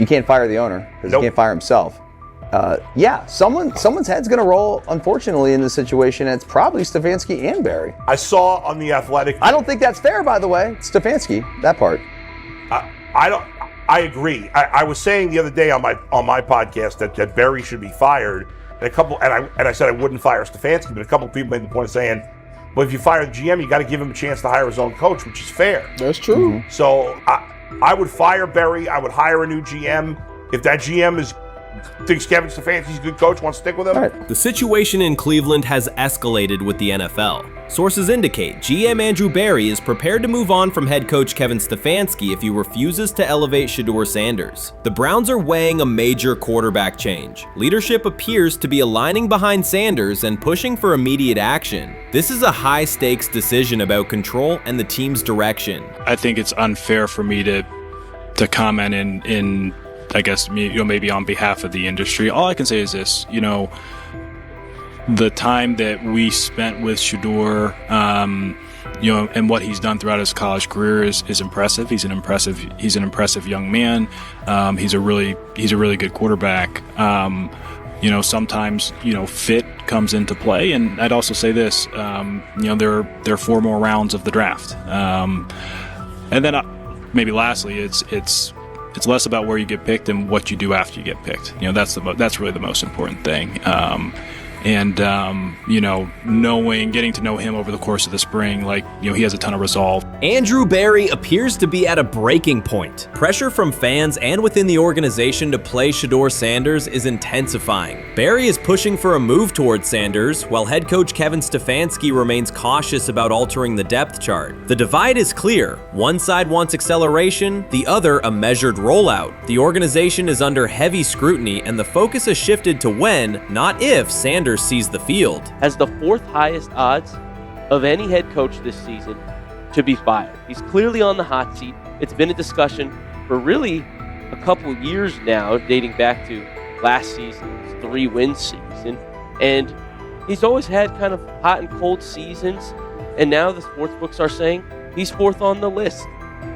You can't fire the owner because Nope. he can't fire himself. Someone's head's going to roll, unfortunately, in this situation. And it's probably Stefanski and Barry. I saw on The Athletic. I don't think that's fair, by the way. Stefanski, that part. I agree. I was saying the other day on my podcast that Barry should be fired. And I said I wouldn't fire Stefanski, but a couple of people made the point of saying, well, if you fire the GM, you got to give him a chance to hire his own coach, which is fair. That's true. Mm-hmm. So I would fire Barry. I would hire a new GM. If that GM thinks Kevin Stefanski's a good coach, wants to stick with him. Right. The situation in Cleveland has escalated with the NFL. Sources indicate GM Andrew Barry is prepared to move on from head coach Kevin Stefanski if he refuses to elevate Shedeur Sanders. The Browns are weighing a major quarterback change. Leadership appears to be aligning behind Sanders and pushing for immediate action. This is a high-stakes decision about control and the team's direction. I think it's unfair for me to comment in I guess, maybe on behalf of the industry. All I can say is this, the time that we spent with Shedeur, and what he's done throughout his college career is impressive. He's an impressive young man. He's a really good quarterback. Sometimes, fit comes into play. And I'd also say this, there are 4 more rounds of the draft. And then maybe lastly, it's less about where you get picked and what you do after you get picked. That's really the most important thing. Getting to know him over the course of the spring, he has a ton of resolve. Andrew Barry appears to be at a breaking point. Pressure from fans and within the organization to play Shedeur Sanders is intensifying. Barry is pushing for a move towards Sanders, while head coach Kevin Stefanski remains cautious about altering the depth chart. The divide is clear. One side wants acceleration, the other a measured rollout. The organization is under heavy scrutiny, and the focus has shifted to when, not if, Sanders sees the field. Has the 4th highest odds of any head coach this season to be fired. He's clearly on the hot seat. It's been a discussion for really a couple of years now, dating back to last season's 3-win season. And he's always had kind of hot and cold seasons. And now the sports books are saying he's 4th on the list.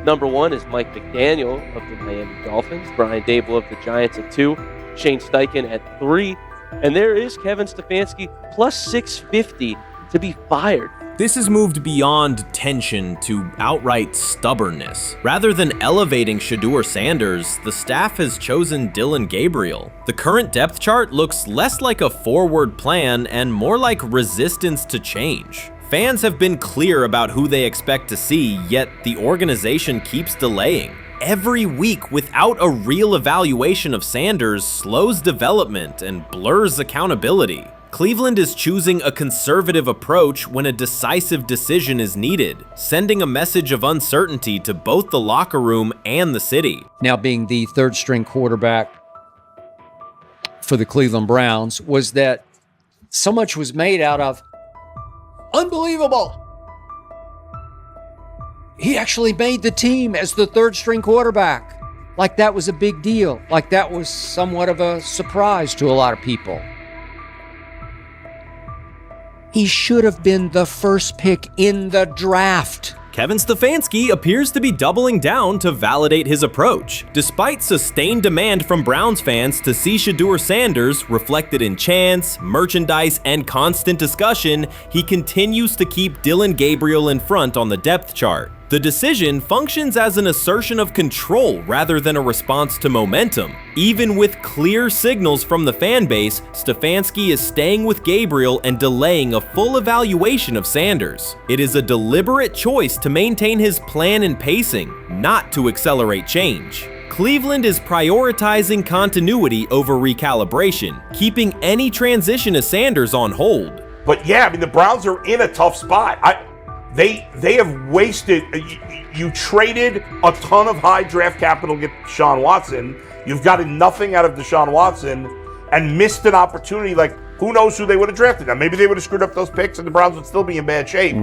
Number 1 is Mike McDaniel of the Miami Dolphins, Brian Dable of the Giants at 2, Shane Steichen at 3, and there is Kevin Stefanski plus 650 to be fired. This has moved beyond tension to outright stubbornness. Rather than elevating Shedeur Sanders, the staff has chosen Dillon Gabriel. The current depth chart looks less like a forward plan and more like resistance to change. Fans have been clear about who they expect to see, yet the organization keeps delaying. Every week without a real evaluation of Sanders slows development and blurs accountability. Cleveland is choosing a conservative approach when a decisive decision is needed, sending a message of uncertainty to both the locker room and the city. Now being the 3rd-string quarterback for the Cleveland Browns, was that so much was made out of unbelievable. He actually made the team as the 3rd-string quarterback. Like that was a big deal. Like that was somewhat of a surprise to a lot of people. He should have been the first pick in the draft. Kevin Stefanski appears to be doubling down to validate his approach. Despite sustained demand from Browns fans to see Shedeur Sanders reflected in chants, merchandise, and constant discussion, he continues to keep Dillon Gabriel in front on the depth chart. The decision functions as an assertion of control rather than a response to momentum. Even with clear signals from the fan base, Stefanski is staying with Gabriel and delaying a full evaluation of Sanders. It is a deliberate choice to maintain his plan and pacing, not to accelerate change. Cleveland is prioritizing continuity over recalibration, keeping any transition to Sanders on hold. But yeah, I mean, the Browns are in a tough spot. They have wasted. You traded a ton of high draft capital to get Deshaun Watson. You've gotten nothing out of Deshaun Watson and missed an opportunity. Like, who knows who they would have drafted. Now, maybe they would have screwed up those picks and the Browns would still be in bad shape.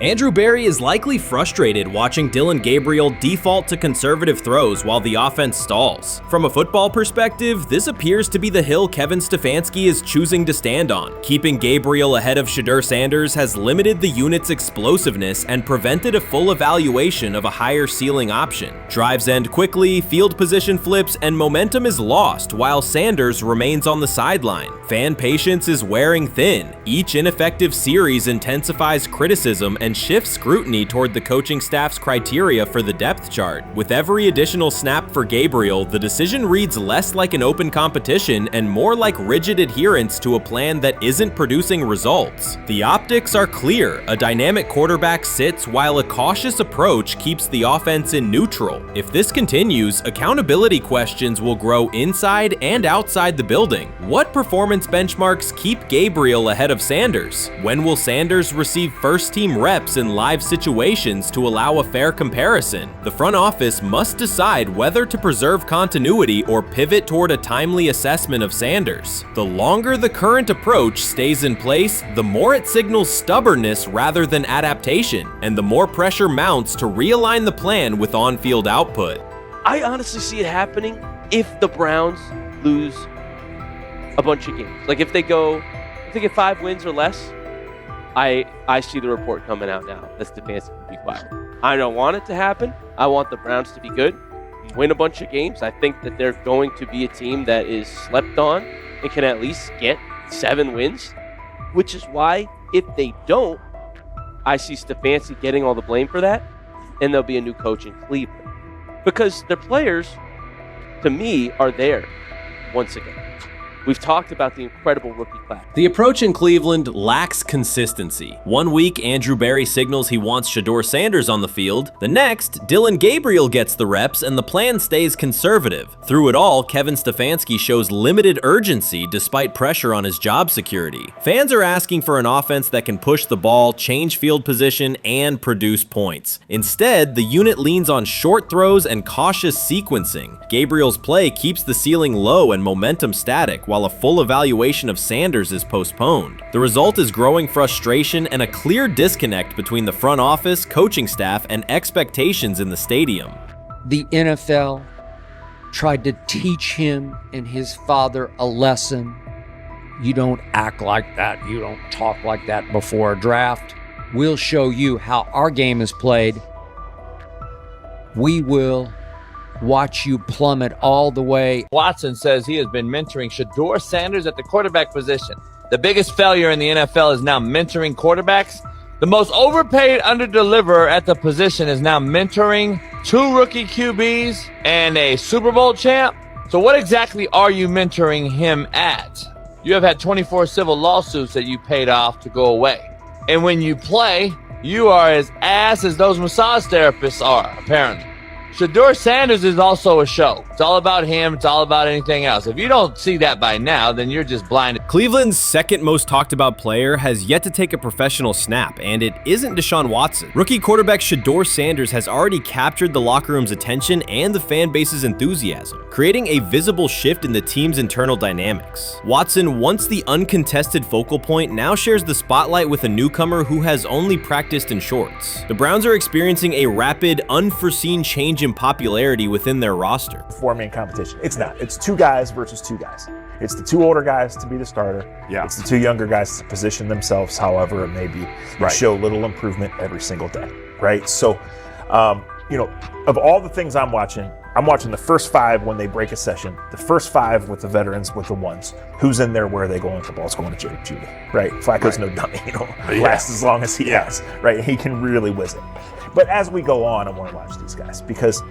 Andrew Berry is likely frustrated watching Dillon Gabriel default to conservative throws while the offense stalls. From a football perspective, this appears to be the hill Kevin Stefanski is choosing to stand on. Keeping Gabriel ahead of Shedeur Sanders has limited the unit's explosiveness and prevented a full evaluation of a higher ceiling option. Drives end quickly, field position flips, and momentum is lost while Sanders remains on the sideline. Fan patience is wearing thin. Each ineffective series intensifies criticism and shifts scrutiny toward the coaching staff's criteria for the depth chart. With every additional snap for Gabriel, the decision reads less like an open competition and more like rigid adherence to a plan that isn't producing results. The optics are clear. A dynamic quarterback sits while a cautious approach keeps the offense in neutral. If this continues, accountability questions will grow inside and outside the building. What performance benchmarks keep Gabriel ahead of Sanders? When will Sanders receive first-team reps in live situations to allow a fair comparison? The front office must decide whether to preserve continuity or pivot toward a timely assessment of Sanders. The longer the current approach stays in place, the more it signals stubbornness rather than adaptation, and the more pressure mounts to realign the plan with on-field output. I honestly see it happening if the Browns lose a bunch of games. Like if they get 5 wins or less, I see the report coming out now that Stefanski will be fired. I don't want it to happen. I want the Browns to be good, win a bunch of games. I think that they're going to be a team that is slept on and can at least get 7 wins, which is why if they don't, I see Stefanski getting all the blame for that, and there'll be a new coach in Cleveland. Because their players, to me, are there once again. We've talked about the incredible rookie class. The approach in Cleveland lacks consistency. One week, Andrew Berry signals he wants Shedeur Sanders on the field. The next, Dillon Gabriel gets the reps and the plan stays conservative. Through it all, Kevin Stefanski shows limited urgency despite pressure on his job security. Fans are asking for an offense that can push the ball, change field position, and produce points. Instead, the unit leans on short throws and cautious sequencing. Gabriel's play keeps the ceiling low and momentum static, while a full evaluation of Sanders is postponed. The result is growing frustration and a clear disconnect between the front office, coaching staff, and expectations in the stadium. The NFL tried to teach him and his father a lesson. You don't act like that. You don't talk like that before a draft. We'll show you how our game is played. We will watch you plummet all the way. Watson says he has been mentoring Shedeur Sanders at the quarterback position. The biggest failure in the NFL is now mentoring quarterbacks. The most overpaid underdeliverer at the position is now mentoring 2 rookie QBs and a Super Bowl champ. So what exactly are you mentoring him at? You have had 24 civil lawsuits that you paid off to go away. And when you play, you are as ass as those massage therapists are, apparently. Shedeur Sanders is also a show. It's all about him. It's all about anything else. If you don't see that by now, then you're just blinded. Cleveland's second most talked about player has yet to take a professional snap, and it isn't Deshaun Watson. Rookie quarterback Shedeur Sanders has already captured the locker room's attention and the fan base's enthusiasm, creating a visible shift in the team's internal dynamics. Watson, once the uncontested focal point, now shares the spotlight with a newcomer who has only practiced in shorts. The Browns are experiencing a rapid, unforeseen change in popularity within their roster. 4-man competition. It's not. It's 2 guys versus 2 guys. It's the 2 older guys to be the starter. Yeah. It's the 2 younger guys to position themselves however it may be. Right. Show little improvement every single day. Right. So, of all the things I'm watching the first 5 when they break a session, the first 5 with the veterans, with the ones. Who's in there? Where are they going? The ball's going to Jerry Judy. Right. Flacco's no dummy. Lasts as long as he has. Right. He can really whiz it. But as we go on, I want to watch these guys because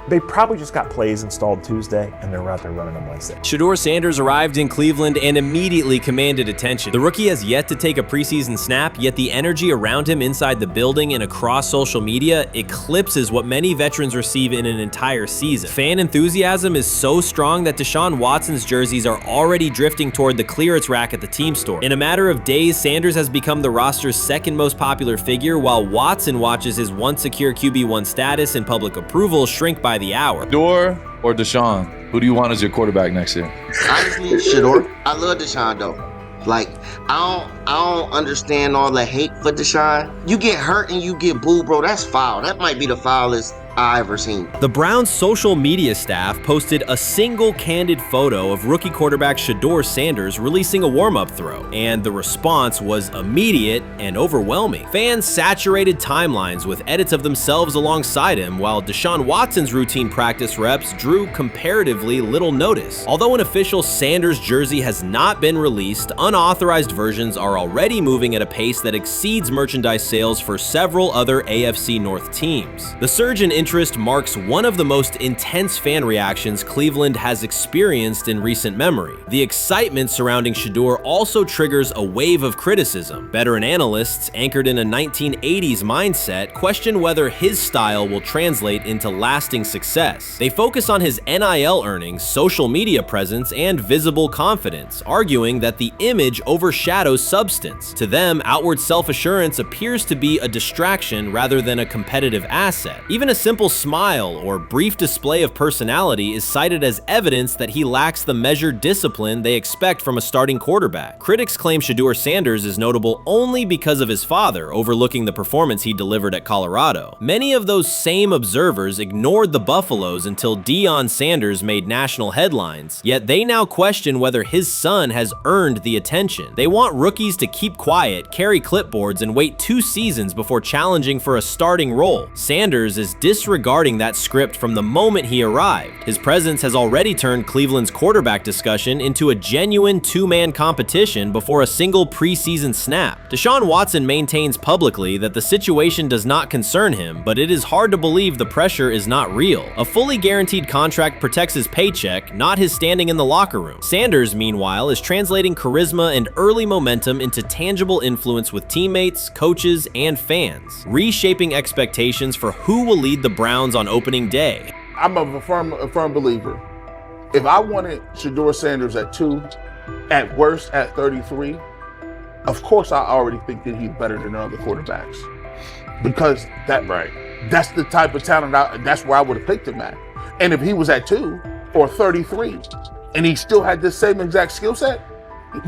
they probably just got plays installed Tuesday and they're out there running on Wednesday. Shedeur Sanders arrived in Cleveland and immediately commanded attention. The rookie has yet to take a preseason snap, yet the energy around him inside the building and across social media eclipses what many veterans receive in an entire season. Fan enthusiasm is so strong that Deshaun Watson's jerseys are already drifting toward the clearance rack at the team store. In a matter of days, Sanders has become the roster's second most popular figure, while Watson watches his once secure QB1 status and public approval shrink by the hour. Shedeur or Deshaun? Who do you want as your quarterback next year? Honestly, Shedeur. I love Deshaun though. Like, I don't understand all the hate for Deshaun. You get hurt and you get booed, bro. That's foul. That might be the foulest I ever seen. The Browns' social media staff posted a single candid photo of rookie quarterback Shedeur Sanders releasing a warm-up throw, and the response was immediate and overwhelming. Fans saturated timelines with edits of themselves alongside him, while Deshaun Watson's routine practice reps drew comparatively little notice. Although an official Sanders jersey has not been released, unauthorized versions are already moving at a pace that exceeds merchandise sales for several other AFC North teams. The surge in interest marks one of the most intense fan reactions Cleveland has experienced in recent memory. The excitement surrounding Shedeur also triggers a wave of criticism. Veteran analysts, anchored in a 1980s mindset, question whether his style will translate into lasting success. They focus on his NIL earnings, social media presence, and visible confidence, arguing that the image overshadows substance. To them, outward self-assurance appears to be a distraction rather than a competitive asset. Even a simple smile or brief display of personality is cited as evidence that he lacks the measured discipline they expect from a starting quarterback. Critics claim Shedeur Sanders is notable only because of his father, overlooking the performance he delivered at Colorado. Many of those same observers ignored the Buffaloes until Deion Sanders made national headlines, yet they now question whether his son has earned the attention. They want rookies to keep quiet, carry clipboards, and wait 2 seasons before challenging for a starting role. Sanders is disregarding that script from the moment he arrived. His presence has already turned Cleveland's quarterback discussion into a genuine 2-man competition before a single preseason snap. Deshaun Watson maintains publicly that the situation does not concern him, but it is hard to believe the pressure is not real. A fully guaranteed contract protects his paycheck, not his standing in the locker room. Sanders, meanwhile, is translating charisma and early momentum into tangible influence with teammates, coaches, and fans, reshaping expectations for who will lead the Browns on opening day. I'm a firm believer. If I wanted Shedeur Sanders at 2, at worst at 33, of course I already think that he's better than other quarterbacks. Because that's the type of talent, that's where I would have picked him at. And if he was at 2 or 33, and he still had this same exact skill set,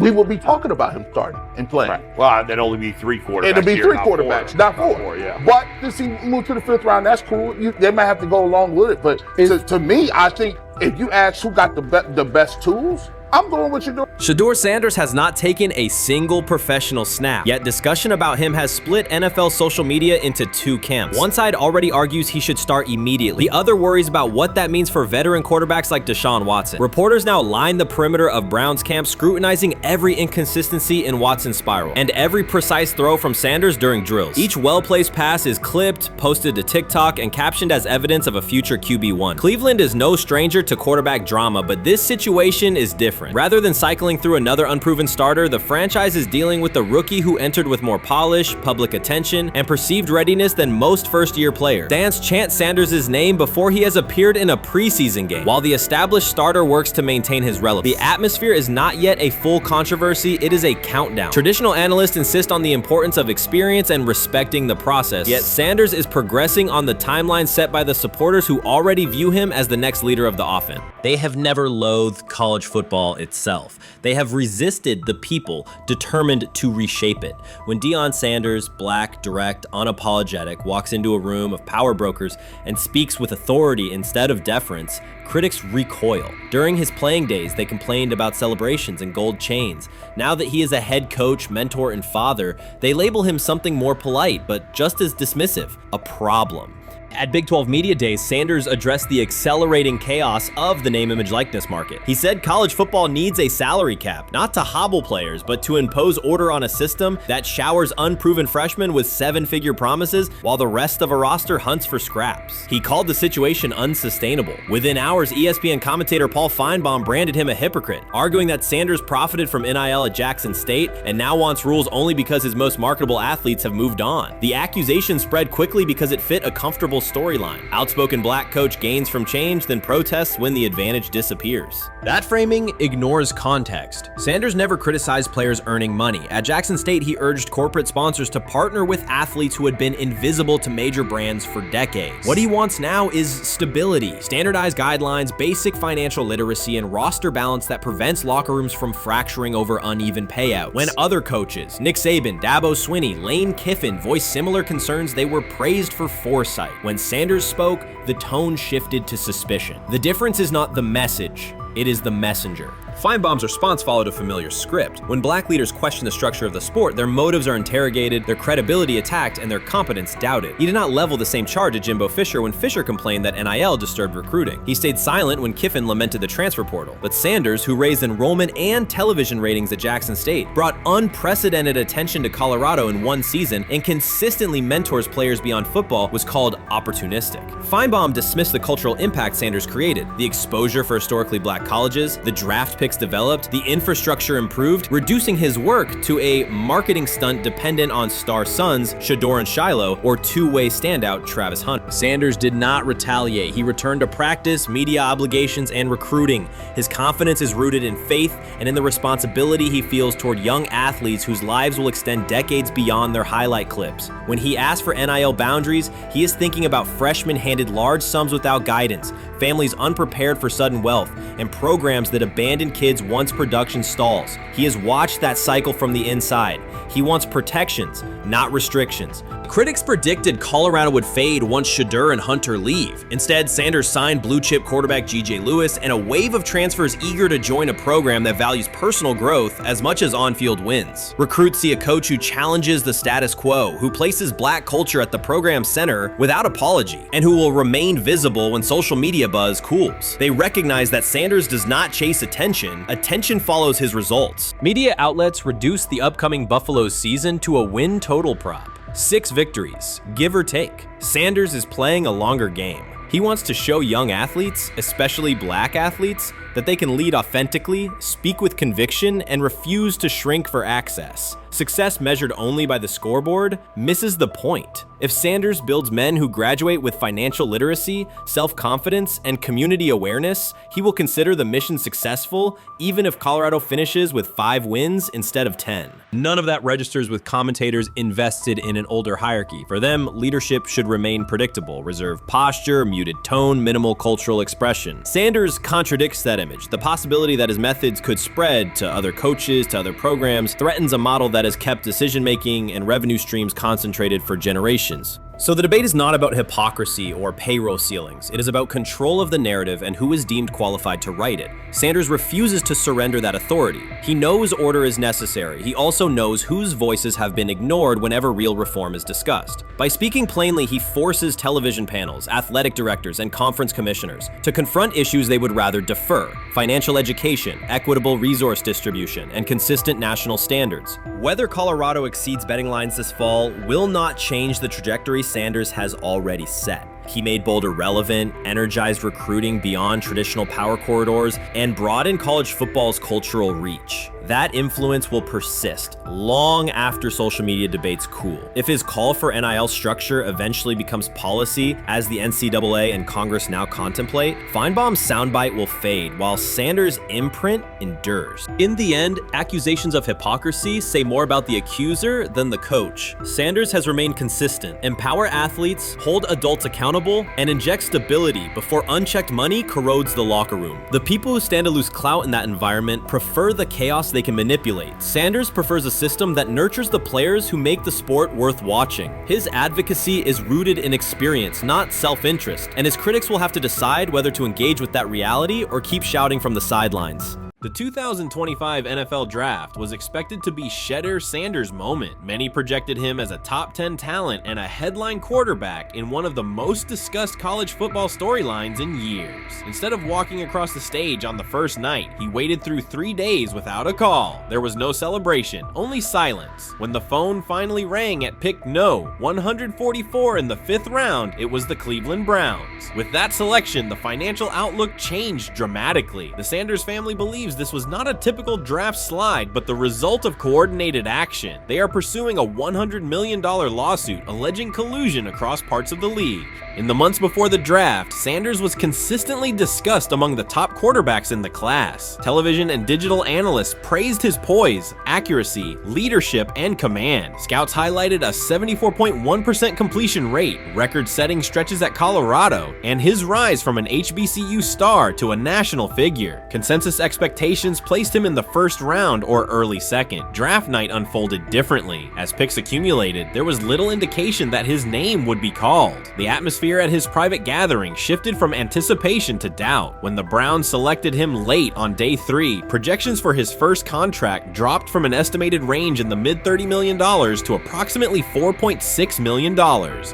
we will be talking about him starting and playing. Right. Well, there'd only be 3 quarterbacks. It'll be 3 quarterbacks, not 4. 4, yeah. But since he moved to the 5th round, that's cool. They might have to go along with it. But to me, I think if you ask who got the best tools, I'm going with Shedeur. Shedeur Sanders has not taken a single professional snap, yet discussion about him has split NFL social media into 2 camps. One side already argues he should start immediately. The other worries about what that means for veteran quarterbacks like Deshaun Watson. Reporters now line the perimeter of Browns camp, scrutinizing every inconsistency in Watson's spiral and every precise throw from Sanders during drills. Each well-placed pass is clipped, posted to TikTok, and captioned as evidence of a future QB1. Cleveland is no stranger to quarterback drama, but this situation is different. Rather than cycling through another unproven starter, the franchise is dealing with a rookie who entered with more polish, public attention, and perceived readiness than most first-year players. Fans chant Sanders' name before he has appeared in a preseason game, while the established starter works to maintain his relevance. The atmosphere is not yet a full controversy, it is a countdown. Traditional analysts insist on the importance of experience and respecting the process, yet Sanders is progressing on the timeline set by the supporters who already view him as the next leader of the offense. They have never loathed college football itself. They have resisted the people determined to reshape it. When Deion Sanders, black, direct, unapologetic, walks into a room of power brokers and speaks with authority instead of deference, critics recoil. During his playing days, they complained about celebrations and gold chains. Now that he is a head coach, mentor, and father, they label him something more polite, but just as dismissive, a problem. At Big 12 Media Days, Sanders addressed the accelerating chaos of the name, image, likeness market. He said college football needs a salary cap, not to hobble players, but to impose order on a system that showers unproven freshmen with 7-figure promises while the rest of a roster hunts for scraps. He called the situation unsustainable. Within hours, ESPN commentator Paul Feinbaum branded him a hypocrite, arguing that Sanders profited from NIL at Jackson State and now wants rules only because his most marketable athletes have moved on. The accusation spread quickly because it fit a comfortable storyline. Outspoken black coach gains from change, then protests when the advantage disappears. That framing ignores context. Sanders never criticized players earning money. At Jackson State, he urged corporate sponsors to partner with athletes who had been invisible to major brands for decades. What he wants now is stability, standardized guidelines, basic financial literacy, and roster balance that prevents locker rooms from fracturing over uneven payouts. When other coaches, Nick Saban, Dabo Swinney, Lane Kiffin, voiced similar concerns, they were praised for foresight. When Sanders spoke, the tone shifted to suspicion. The difference is not the message, it is the messenger. Feinbaum's response followed a familiar script. When black leaders question the structure of the sport, their motives are interrogated, their credibility attacked, and their competence doubted. He did not level the same charge at Jimbo Fisher when Fisher complained that NIL disturbed recruiting. He stayed silent when Kiffin lamented the transfer portal. But Sanders, who raised enrollment and television ratings at Jackson State, brought unprecedented attention to Colorado in one season and consistently mentors players beyond football, was called opportunistic. Feinbaum dismissed the cultural impact Sanders created, the exposure for historically black colleges, the draft picks developed, the infrastructure improved, reducing his work to a marketing stunt dependent on star sons Shedeur and Shiloh or two-way standout Travis Hunt. Sanders did not retaliate. He returned to practice, media obligations, and recruiting. His confidence is rooted in faith and in the responsibility he feels toward young athletes whose lives will extend decades beyond their highlight clips. When he asks for NIL boundaries, he is thinking about freshmen handed large sums without guidance, families unprepared for sudden wealth, and programs that abandon kids once production stalls. He has watched that cycle from the inside. He wants protections, not restrictions. Critics predicted Colorado would fade once Shedeur and Hunter leave. Instead, Sanders signed blue-chip quarterback G.J. Lewis and a wave of transfers eager to join a program that values personal growth as much as on-field wins. Recruits see a coach who challenges the status quo, who places black culture at the program's center without apology, and who will remain visible when social media buzz cools. They recognize that Sanders does not chase attention, attention follows his results. Media outlets reduced the upcoming Buffalo season to a win total prop. 6 victories, give or take. Sanders is playing a longer game. He wants to show young athletes, especially black athletes, that they can lead authentically, speak with conviction, and refuse to shrink for access. Success measured only by the scoreboard misses the point. If Sanders builds men who graduate with financial literacy, self-confidence, and community awareness, he will consider the mission successful, even if Colorado finishes with 5 wins instead of 10. None of that registers with commentators invested in an older hierarchy. For them, leadership should remain predictable, reserved posture, muted tone, minimal cultural expression. Sanders contradicts that image. The possibility that his methods could spread to other coaches, to other programs, threatens a model that has kept decision-making and revenue streams concentrated for generations. So the debate is not about hypocrisy or payroll ceilings. It is about control of the narrative and who is deemed qualified to write it. Sanders refuses to surrender that authority. He knows order is necessary. He also knows whose voices have been ignored whenever real reform is discussed. By speaking plainly, he forces television panels, athletic directors, and conference commissioners to confront issues they would rather defer: financial education, equitable resource distribution, and consistent national standards. Whether Colorado exceeds betting lines this fall will not change the trajectory Sanders has already set. He made Boulder relevant, energized recruiting beyond traditional power corridors, and broadened college football's cultural reach. That influence will persist long after social media debates cool. If his call for NIL structure eventually becomes policy, as the NCAA and Congress now contemplate, Feinbaum's soundbite will fade, while Sanders' imprint endures. In the end, accusations of hypocrisy say more about the accuser than the coach. Sanders has remained consistent: empower athletes, hold adults accountable, and inject stability before unchecked money corrodes the locker room. The people who stand to lose clout in that environment prefer the chaos they can manipulate. Sanders prefers a system that nurtures the players who make the sport worth watching. His advocacy is rooted in experience, not self-interest, and his critics will have to decide whether to engage with that reality or keep shouting from the sidelines. The 2025 NFL Draft was expected to be Shedeur Sanders' moment. Many projected him as a top 10 talent and a headline quarterback in one of the most discussed college football storylines in years. Instead of walking across the stage on the first night, he waited through 3 days without a call. There was no celebration, only silence. When the phone finally rang at pick no. 144 in the 5th round, it was the Cleveland Browns. With that selection, the financial outlook changed dramatically. The Sanders family believes believes this was not a typical draft slide, but the result of coordinated action. They are pursuing a $100 million lawsuit alleging collusion across parts of the league. In the months before the draft, Sanders was consistently discussed among the top quarterbacks in the class. Television and digital analysts praised his poise, accuracy, leadership, and command. Scouts highlighted a 74.1% completion rate, record-setting stretches at Colorado, and his rise from an HBCU star to a national figure. Consensus expectations placed him in the first round or early second. Draft night unfolded differently. As picks accumulated, there was little indication that his name would be called. The atmosphere at his private gathering shifted from anticipation to doubt. When the Browns selected him late on day 3, projections for his first contract dropped from an estimated range in the mid-$30 million to approximately $4.6 million,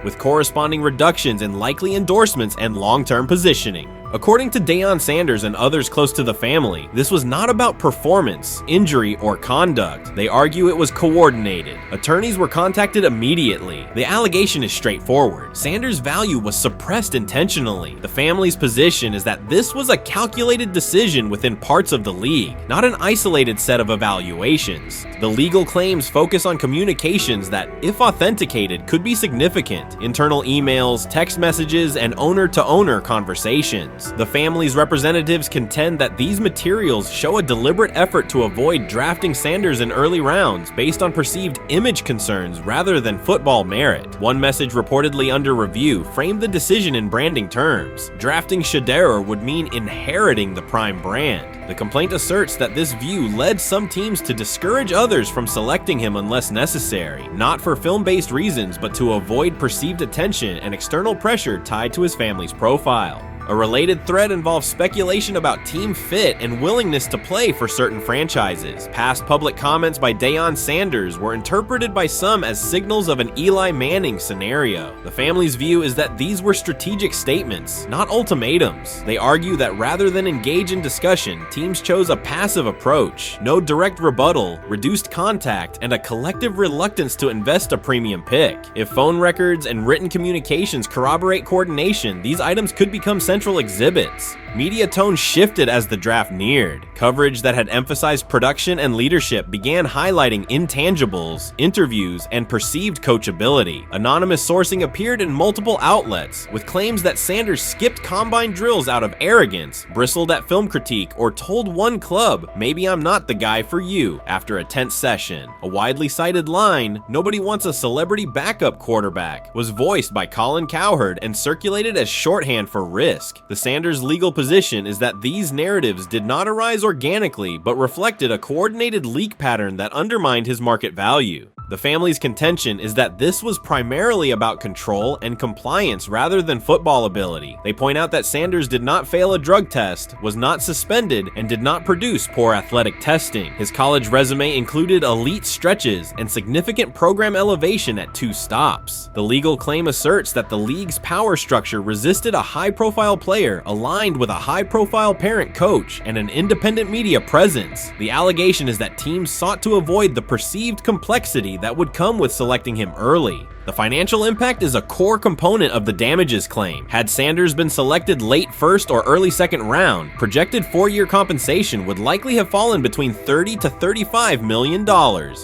with corresponding reductions in likely endorsements and long-term positioning. According to Deion Sanders and others close to the family, this was not about performance, injury, or conduct. They argue it was coordinated. Attorneys were contacted immediately. The allegation is straightforward. Sanders' value was suppressed intentionally. The family's position is that this was a calculated decision within parts of the league, not an isolated set of evaluations. The legal claims focus on communications that, if authenticated, could be significant: internal emails, text messages, and owner-to-owner conversations. The family's representatives contend that these materials show a deliberate effort to avoid drafting Sanders in early rounds based on perceived image concerns rather than football merit. One message reportedly under review framed the decision in branding terms. Drafting Shedeur would mean inheriting the Prime brand. The complaint asserts that this view led some teams to discourage others from selecting him unless necessary, not for film-based reasons, but to avoid perceived attention and external pressure tied to his family's profile. A related thread involves speculation about team fit and willingness to play for certain franchises. Past public comments by Deion Sanders were interpreted by some as signals of an Eli Manning scenario. The family's view is that these were strategic statements, not ultimatums. They argue that rather than engage in discussion, teams chose a passive approach, no direct rebuttal, reduced contact, and a collective reluctance to invest a premium pick. If phone records and written communications corroborate coordination, these items could become central exhibits. Media tone shifted as the draft neared. Coverage that had emphasized production and leadership began highlighting intangibles, interviews, and perceived coachability. Anonymous sourcing appeared in multiple outlets, with claims that Sanders skipped combine drills out of arrogance, bristled at film critique, or told one club, "Maybe I'm not the guy for you," after a tense session. A widely cited line, "Nobody wants a celebrity backup quarterback," was voiced by Colin Cowherd and circulated as shorthand for risk. The Sanders legal position is that these narratives did not arise organically, but reflected a coordinated leak pattern that undermined his market value. The family's contention is that this was primarily about control and compliance rather than football ability. They point out that Sanders did not fail a drug test, was not suspended, and did not produce poor athletic testing. His college resume included elite stretches and significant program elevation at 2 stops. The legal claim asserts that the league's power structure resisted a high-profile player aligned with a high-profile parent coach and an independent media presence. The allegation is that teams sought to avoid the perceived complexity that would come with selecting him early. The financial impact is a core component of the damages claim. Had Sanders been selected late first or early second round, projected 4-year compensation would likely have fallen between $30 to $35 million,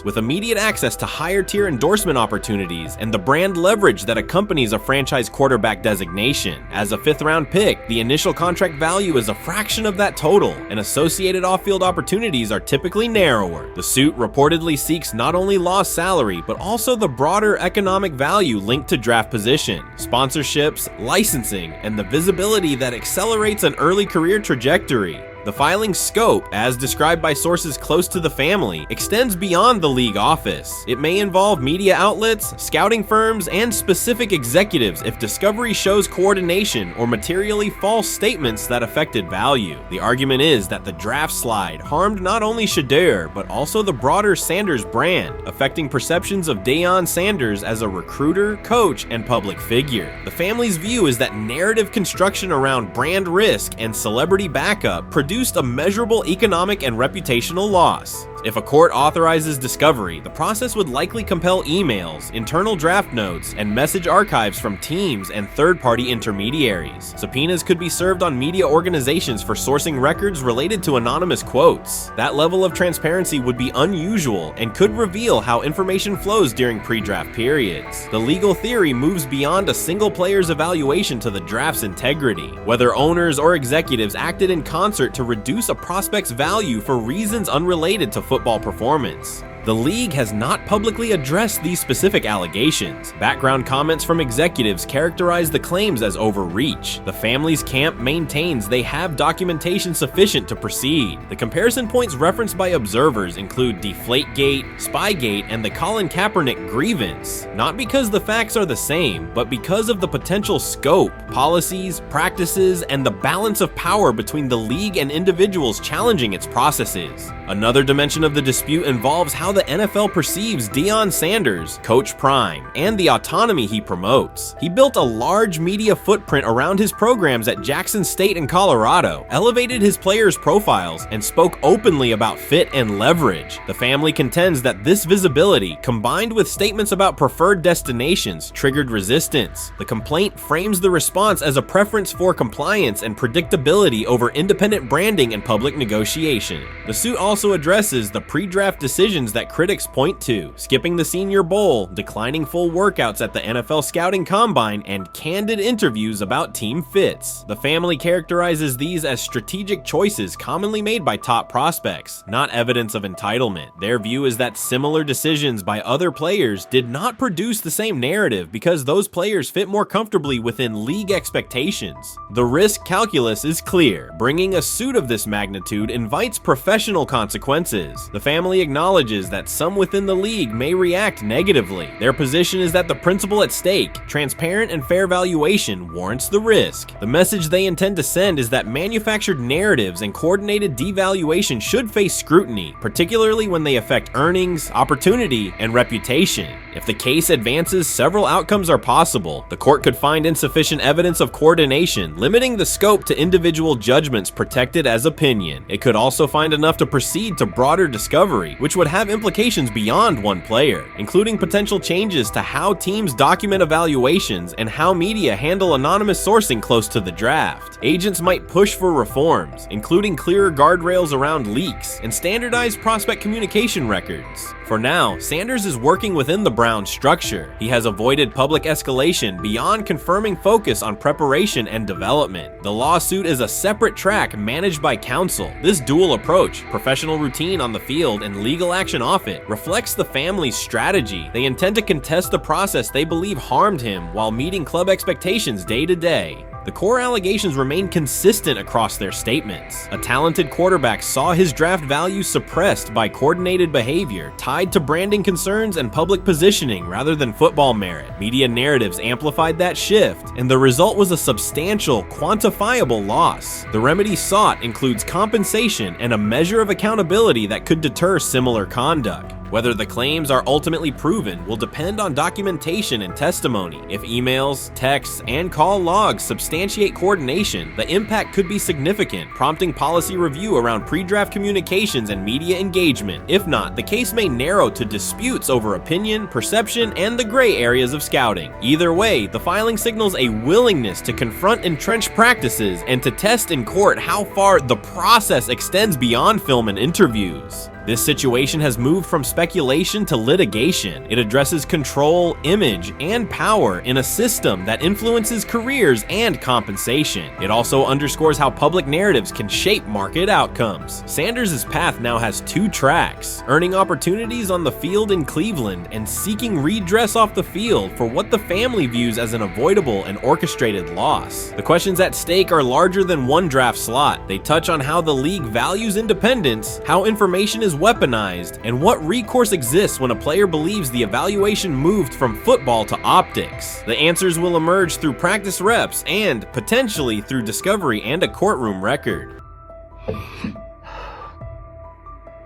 with immediate access to higher tier endorsement opportunities and the brand leverage that accompanies a franchise quarterback designation. As a 5th round pick, the initial contract value is a fraction of that total, and associated off-field opportunities are typically narrower. The suit reportedly seeks not only lost salary, but also the broader economic value linked to draft position, sponsorships, licensing, and the visibility that accelerates an early career trajectory. The filing's scope, as described by sources close to the family, extends beyond the league office. It may involve media outlets, scouting firms, and specific executives if discovery shows coordination or materially false statements that affected value. The argument is that the draft slide harmed not only Shedeur, but also the broader Sanders brand, affecting perceptions of Deion Sanders as a recruiter, coach, and public figure. The family's view is that narrative construction around brand risk and celebrity backup produced produced a measurable economic and reputational loss. If a court authorizes discovery, the process would likely compel emails, internal draft notes, and message archives from teams and third-party intermediaries. Subpoenas could be served on media organizations for sourcing records related to anonymous quotes. That level of transparency would be unusual and could reveal how information flows during pre-draft periods. The legal theory moves beyond a single player's evaluation to the draft's integrity, whether owners or executives acted in concert to reduce a prospect's value for reasons unrelated to football performance. The league has not publicly addressed these specific allegations. Background comments from executives characterize the claims as overreach. The family's camp maintains they have documentation sufficient to proceed. The comparison points referenced by observers include Deflategate, Spygate, and the Colin Kaepernick grievance, not because the facts are the same, but because of the potential scope, policies, practices, and the balance of power between the league and individuals challenging its processes. Another dimension of the dispute involves how the NFL perceives Deion Sanders, Coach Prime, and the autonomy he promotes. He built a large media footprint around his programs at Jackson State and Colorado, elevated his players' profiles, and spoke openly about fit and leverage. The family contends that this visibility, combined with statements about preferred destinations, triggered resistance. The complaint frames the response as a preference for compliance and predictability over independent branding and public negotiation. The suit also addresses the pre-draft decisions that critics point to: skipping the Senior Bowl, declining full workouts at the NFL Scouting Combine, and candid interviews about team fits. The family characterizes these as strategic choices commonly made by top prospects, not evidence of entitlement. Their view is that similar decisions by other players did not produce the same narrative because those players fit more comfortably within league expectations. The risk calculus is clear. Bringing a suit of this magnitude invites professional consequences. The family acknowledges that some within the league may react negatively. Their position is that the principle at stake, transparent and fair valuation, warrants the risk. The message they intend to send is that manufactured narratives and coordinated devaluation should face scrutiny, particularly when they affect earnings, opportunity, and reputation. If the case advances, several outcomes are possible. The court could find insufficient evidence of coordination, limiting the scope to individual judgments protected as opinion. It could also find enough to proceed to broader discovery, which would have implications beyond one player, including potential changes to how teams document evaluations and how media handle anonymous sourcing close to the draft. Agents might push for reforms, including clearer guardrails around leaks and standardized prospect communication records. For now, Sanders is working within the Browns structure. He has avoided public escalation beyond confirming focus on preparation and development. The lawsuit is a separate track managed by counsel. This dual approach, professional routine on the field and legal action off it, reflects the family's strategy. They intend to contest the process they believe harmed him while meeting club expectations day to day. The core allegations remain consistent across their statements. A talented quarterback saw his draft value suppressed by coordinated behavior tied to branding concerns and public positioning rather than football merit. Media narratives amplified that shift, and the result was a substantial, quantifiable loss. The remedy sought includes compensation and a measure of accountability that could deter similar conduct. Whether the claims are ultimately proven will depend on documentation and testimony. If emails, texts, and call logs substantiate coordination, the impact could be significant, prompting policy review around pre-draft communications and media engagement. If not, the case may narrow to disputes over opinion, perception, and the gray areas of scouting. Either way, the filing signals a willingness to confront entrenched practices and to test in court how far the process extends beyond film and interviews. This situation has moved from speculation to litigation. It addresses control, image, and power in a system that influences careers and compensation. It also underscores how public narratives can shape market outcomes. Sanders' path now has two tracks: earning opportunities on the field in Cleveland and seeking redress off the field for what the family views as an avoidable and orchestrated loss. The questions at stake are larger than one draft slot. They touch on how the league values independence, how information is weaponized, and what recourse exists when a player believes the evaluation moved from football to optics. The answers will emerge through practice reps and, potentially, through discovery and a courtroom record.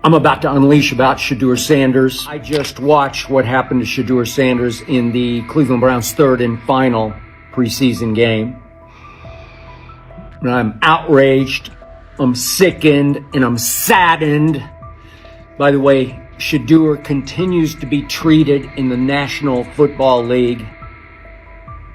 I'm about to unleash about Shedeur Sanders. I just watched what happened to Shedeur Sanders in the Cleveland Browns' third and final preseason game. And I'm outraged I'm sickened and I'm saddened by the way Shedeur continues to be treated in the National Football League.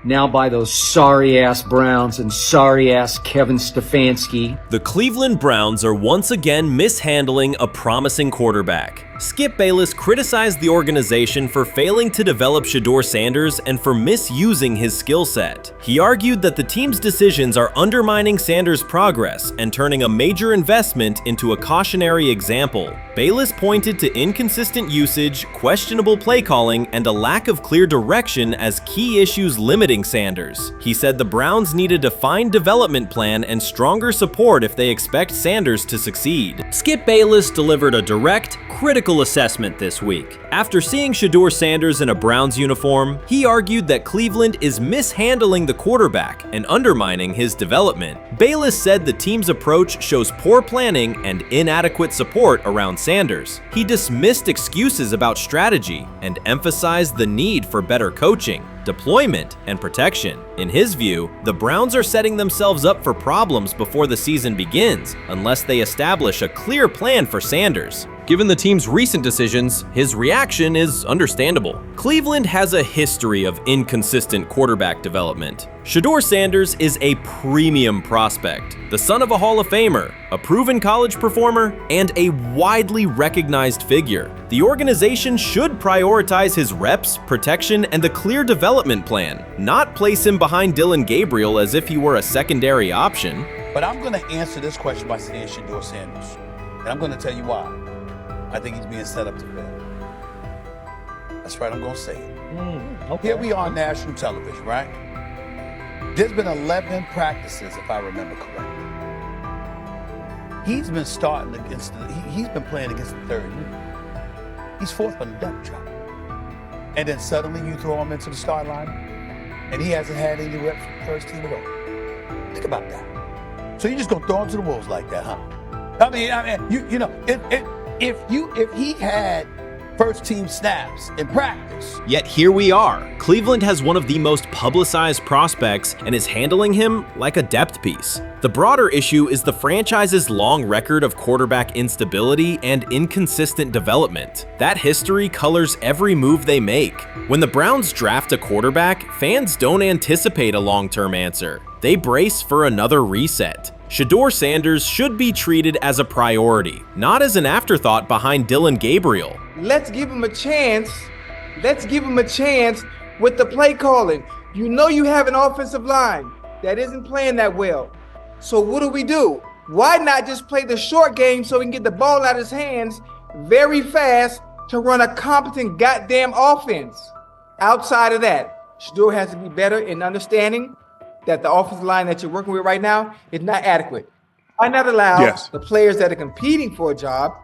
Now by those sorry-ass Browns and sorry-ass Kevin Stefanski. The Cleveland Browns are once again mishandling a promising quarterback. Skip Bayless criticized the organization for failing to develop Shedeur Sanders and for misusing his skill set. He argued that the team's decisions are undermining Sanders' progress and turning a major investment into a cautionary example. Bayless pointed to inconsistent usage, questionable play calling, and a lack of clear direction as key issues limiting Sanders. He said the Browns need a defined development plan and stronger support if they expect Sanders to succeed. Skip Bayless delivered a direct, critical assessment this week. After seeing Shedeur Sanders in a Browns uniform, he argued that Cleveland is mishandling the quarterback and undermining his development. Bayless said the team's approach shows poor planning and inadequate support around Sanders. He dismissed excuses about strategy and emphasized the need for better coaching, deployment, and protection. In his view, the Browns are setting themselves up for problems before the season begins unless they establish a clear plan for Sanders. Given the team's recent decisions, his reaction is understandable. Cleveland has a history of inconsistent quarterback development. Shedeur Sanders is a premium prospect, the son of a Hall of Famer, a proven college performer, and a widely recognized figure. The organization should prioritize his reps, protection, and a clear development plan, not place him behind Dillon Gabriel as if he were a secondary option. But I'm going to answer this question by saying Shedeur Sanders, and I'm going to tell you why. I think he's being set up to fail. That's right, I'm going to say it. Okay. Here we are on national television, right? There's been 11 practices, if I remember correctly. He's been starting against he's been playing against the third unit. He's fourth on the depth chart. And then suddenly you throw him into the start line, and he hasn't had any reps for the first team at all. Think about that. So you're just going to throw him to the wolves like that, huh? I mean, you know, if he had first team snaps in practice. Yet here we are. Cleveland has one of the most publicized prospects and is handling him like a depth piece. The broader issue is the franchise's long record of quarterback instability and inconsistent development. That history colors every move they make. When the Browns draft a quarterback, fans don't anticipate a long-term answer. They brace for another reset. Shedeur Sanders should be treated as a priority, not as an afterthought behind Dillon Gabriel. Let's give him a chance. Let's give him a chance with the play calling. You know you have an offensive line that isn't playing that well. So what do? Why not just play the short game so he can get the ball out of his hands very fast to run a competent goddamn offense? Outside of that, Shedeur has to be better in understanding that the offensive line that you're working with right now is not adequate. Why not allow the players that are competing for a job,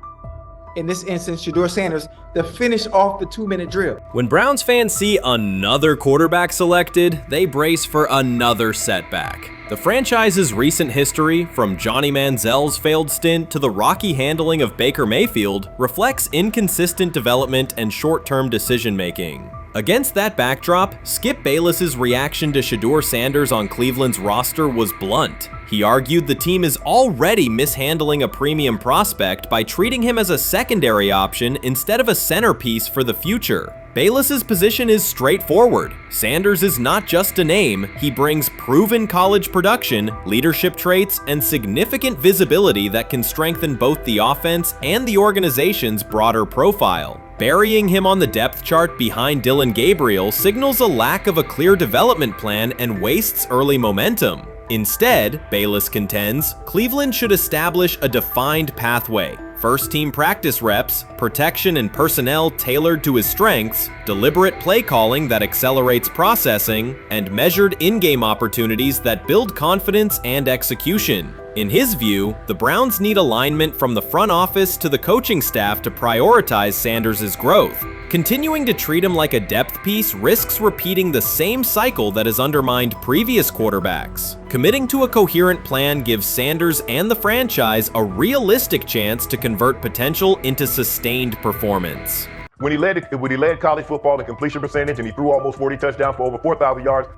in this instance, Shedeur Sanders, to finish off the 2-minute drill? When Browns fans see another quarterback selected, they brace for another setback. The franchise's recent history, from Johnny Manziel's failed stint to the rocky handling of Baker Mayfield, reflects inconsistent development and short-term decision-making. Against that backdrop, Skip Bayless's reaction to Shedeur Sanders on Cleveland's roster was blunt. He argued the team is already mishandling a premium prospect by treating him as a secondary option instead of a centerpiece for the future. Bayless's position is straightforward. Sanders is not just a name, he brings proven college production, leadership traits, and significant visibility that can strengthen both the offense and the organization's broader profile. Burying him on the depth chart behind Dillon Gabriel signals a lack of a clear development plan and wastes early momentum. Instead, Bayless contends, Cleveland should establish a defined pathway. First-team practice reps, protection and personnel tailored to his strengths, deliberate play calling that accelerates processing, and measured in-game opportunities that build confidence and execution. In his view, the Browns need alignment from the front office to the coaching staff to prioritize Sanders' growth. Continuing to treat him like a depth piece risks repeating the same cycle that has undermined previous quarterbacks. Committing to a coherent plan gives Sanders and the franchise a realistic chance to convert potential into sustained performance. When he led college football in completion percentage and he threw almost 40 touchdowns for over 4,000 yards,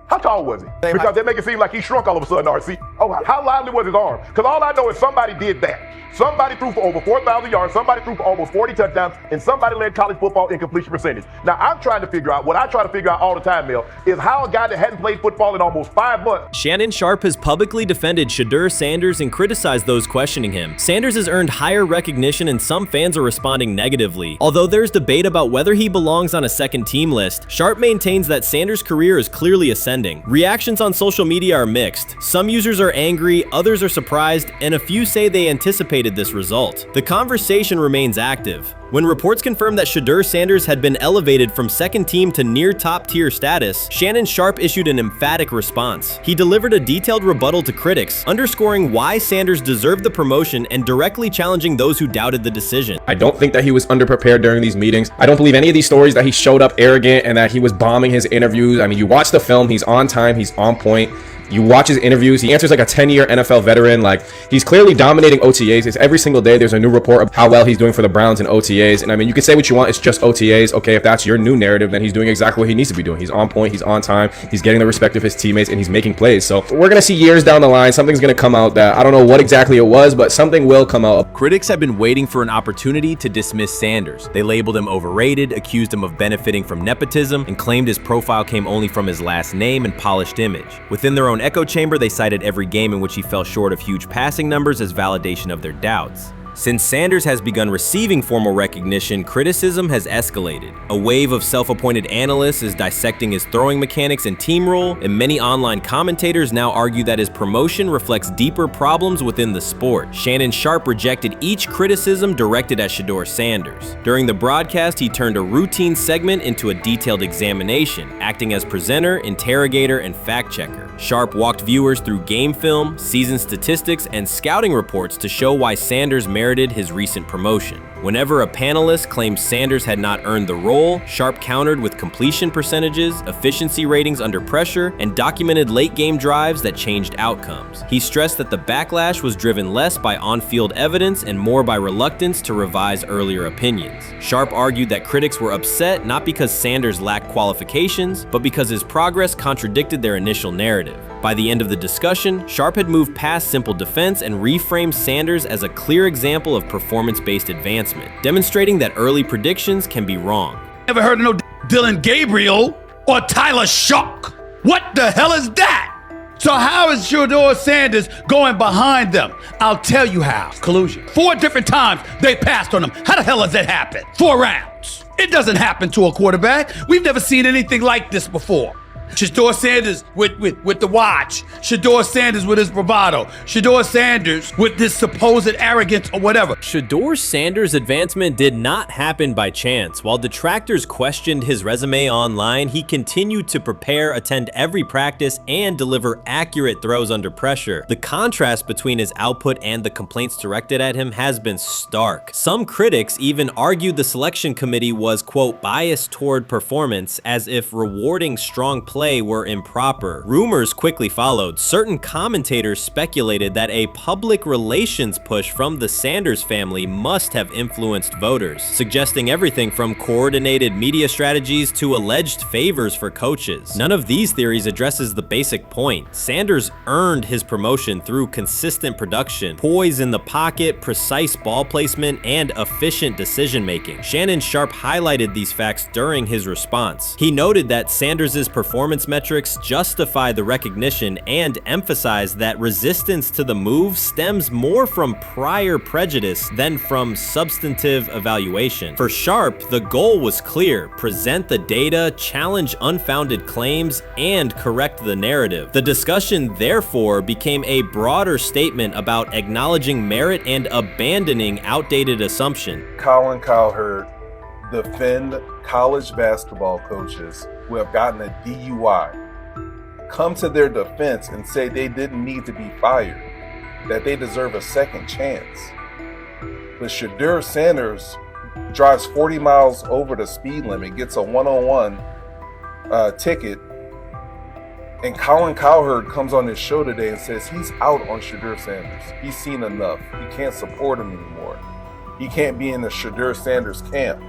How tall was he? Because they make it seem like he shrunk all of a sudden, RC. Oh, how lively was his arm? Because all I know is somebody did that. Somebody threw for over 4,000 yards, somebody threw for almost 40 touchdowns, and somebody led college football in completion percentage. Now, I'm trying to figure out, what I try to figure out all the time, Mel, is how a guy that hadn't played football in almost 5 months. Shannon Sharpe has publicly defended Shedeur Sanders and criticized those questioning him. Sanders has earned higher recognition and some fans are responding negatively. Although there's debate about whether he belongs on a second team list, Sharpe maintains that Sanders' career is clearly ascending. Reactions on social media are mixed. Some users are angry, others are surprised, and a few say they anticipated this result. The conversation remains active. When reports confirmed that Shedeur Sanders had been elevated from second team to near top tier status, Shannon Sharpe issued an emphatic response. He delivered a detailed rebuttal to critics, underscoring why Sanders deserved the promotion and directly challenging those who doubted the decision. I don't think that he was underprepared during these meetings. I don't believe any of these stories that he showed up arrogant and that he was bombing his interviews. I mean, you watch the film, he's on time, he's on point. You watch his interviews, he answers like a 10-year NFL veteran. Like, he's clearly dominating OTAs. It's every single day there's a new report of how well he's doing for the Browns in OTAs. And I mean, you can say what you want, it's just OTAs. Okay, if that's your new narrative, then he's doing exactly what he needs to be doing. He's on point, he's on time, he's getting the respect of his teammates, and he's making plays. So we're gonna see years down the line, something's gonna come out that I don't know what exactly it was, but something will come out. Critics have been waiting for an opportunity to dismiss Sanders. They labeled him overrated, accused him of benefiting from nepotism, and claimed his profile came only from his last name and polished image. Within their own echo chamber, they cited every game in which he fell short of huge passing numbers as validation of their doubts. Since Sanders has begun receiving formal recognition, criticism has escalated. A wave of self-appointed analysts is dissecting his throwing mechanics and team role, and many online commentators now argue that his promotion reflects deeper problems within the sport. Shannon Sharpe rejected each criticism directed at Shedeur Sanders. During the broadcast, he turned a routine segment into a detailed examination, acting as presenter, interrogator, and fact-checker. Sharpe walked viewers through game film, season statistics, and scouting reports to show why Sanders merited his recent promotion. Whenever a panelist claimed Sanders had not earned the role, Sharpe countered with completion percentages, efficiency ratings under pressure, and documented late-game drives that changed outcomes. He stressed that the backlash was driven less by on-field evidence and more by reluctance to revise earlier opinions. Sharpe argued that critics were upset not because Sanders lacked qualifications, but because his progress contradicted their initial narrative. By the end of the discussion, Sharpe had moved past simple defense and reframed Sanders as a clear example of performance-based advancement, demonstrating that early predictions can be wrong. Never heard of no Dylan Gabriel or Tyler Shock. What the hell is that? So how is Shedeur Sanders going behind them? I'll tell you how. Collusion. 4 different times they passed on him. How the hell does that happen? 4 rounds. It doesn't happen to a quarterback. We've never seen anything like this before. Shedeur Sanders with the watch. Shedeur Sanders with his bravado. Shedeur Sanders with this supposed arrogance or whatever. Shedeur Sanders' advancement did not happen by chance. While detractors questioned his resume online, he continued to prepare, attend every practice, and deliver accurate throws under pressure. The contrast between his output and the complaints directed at him has been stark. Some critics even argued the selection committee was, quote, biased toward performance, as if rewarding strong play were improper. Rumors quickly followed. Certain commentators speculated that a public relations push from the Sanders family must have influenced voters, suggesting everything from coordinated media strategies to alleged favors for coaches. None of these theories addresses the basic point. Sanders earned his promotion through consistent production, poise in the pocket, precise ball placement, and efficient decision-making. Shannon Sharpe highlighted these facts during his response. He noted that Sanders' performance metrics justify the recognition and emphasize that resistance to the move stems more from prior prejudice than from substantive evaluation. For Sharpe, the goal was clear: present the data, challenge unfounded claims, and correct the narrative. The discussion, therefore, became a broader statement about acknowledging merit and abandoning outdated assumptions. Colin Cowherd defend college basketball coaches who have gotten a DUI, come to their defense and say they didn't need to be fired, that they deserve a second chance. But Shedeur Sanders drives 40 miles over the speed limit, gets a one-on-one ticket, and Colin Cowherd comes on his show today and says he's out on Shedeur Sanders. He's seen enough. He can't support him anymore. He can't be in the Shedeur Sanders camp.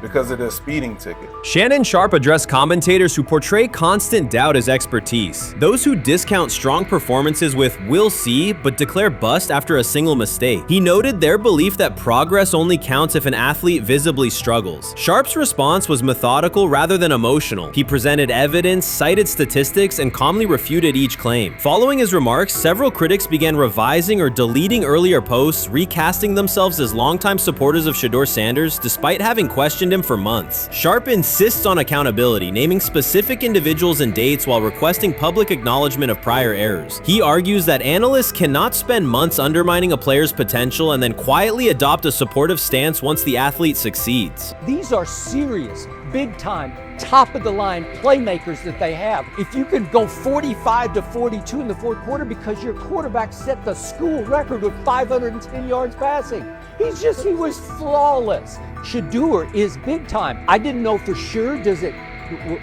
because of their speeding ticket. Shannon Sharpe addressed commentators who portray constant doubt as expertise. Those who discount strong performances with "we'll see" but declare bust after a single mistake. He noted their belief that progress only counts if an athlete visibly struggles. Sharpe's response was methodical rather than emotional. He presented evidence, cited statistics, and calmly refuted each claim. Following his remarks, several critics began revising or deleting earlier posts, recasting themselves as longtime supporters of Shedeur Sanders despite having questioned him for months. Sharpe insists on accountability, naming specific individuals and dates while requesting public acknowledgement of prior errors. He argues that analysts cannot spend months undermining a player's potential and then quietly adopt a supportive stance once the athlete succeeds. These are serious, big-time, top-of-the-line playmakers that they have. If you can go 45 to 42 in the fourth quarter because your quarterback set the school record with 510 yards passing. He was flawless. Shedeur is big time. I didn't know for sure,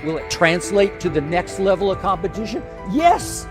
will it translate to the next level of competition? Yes,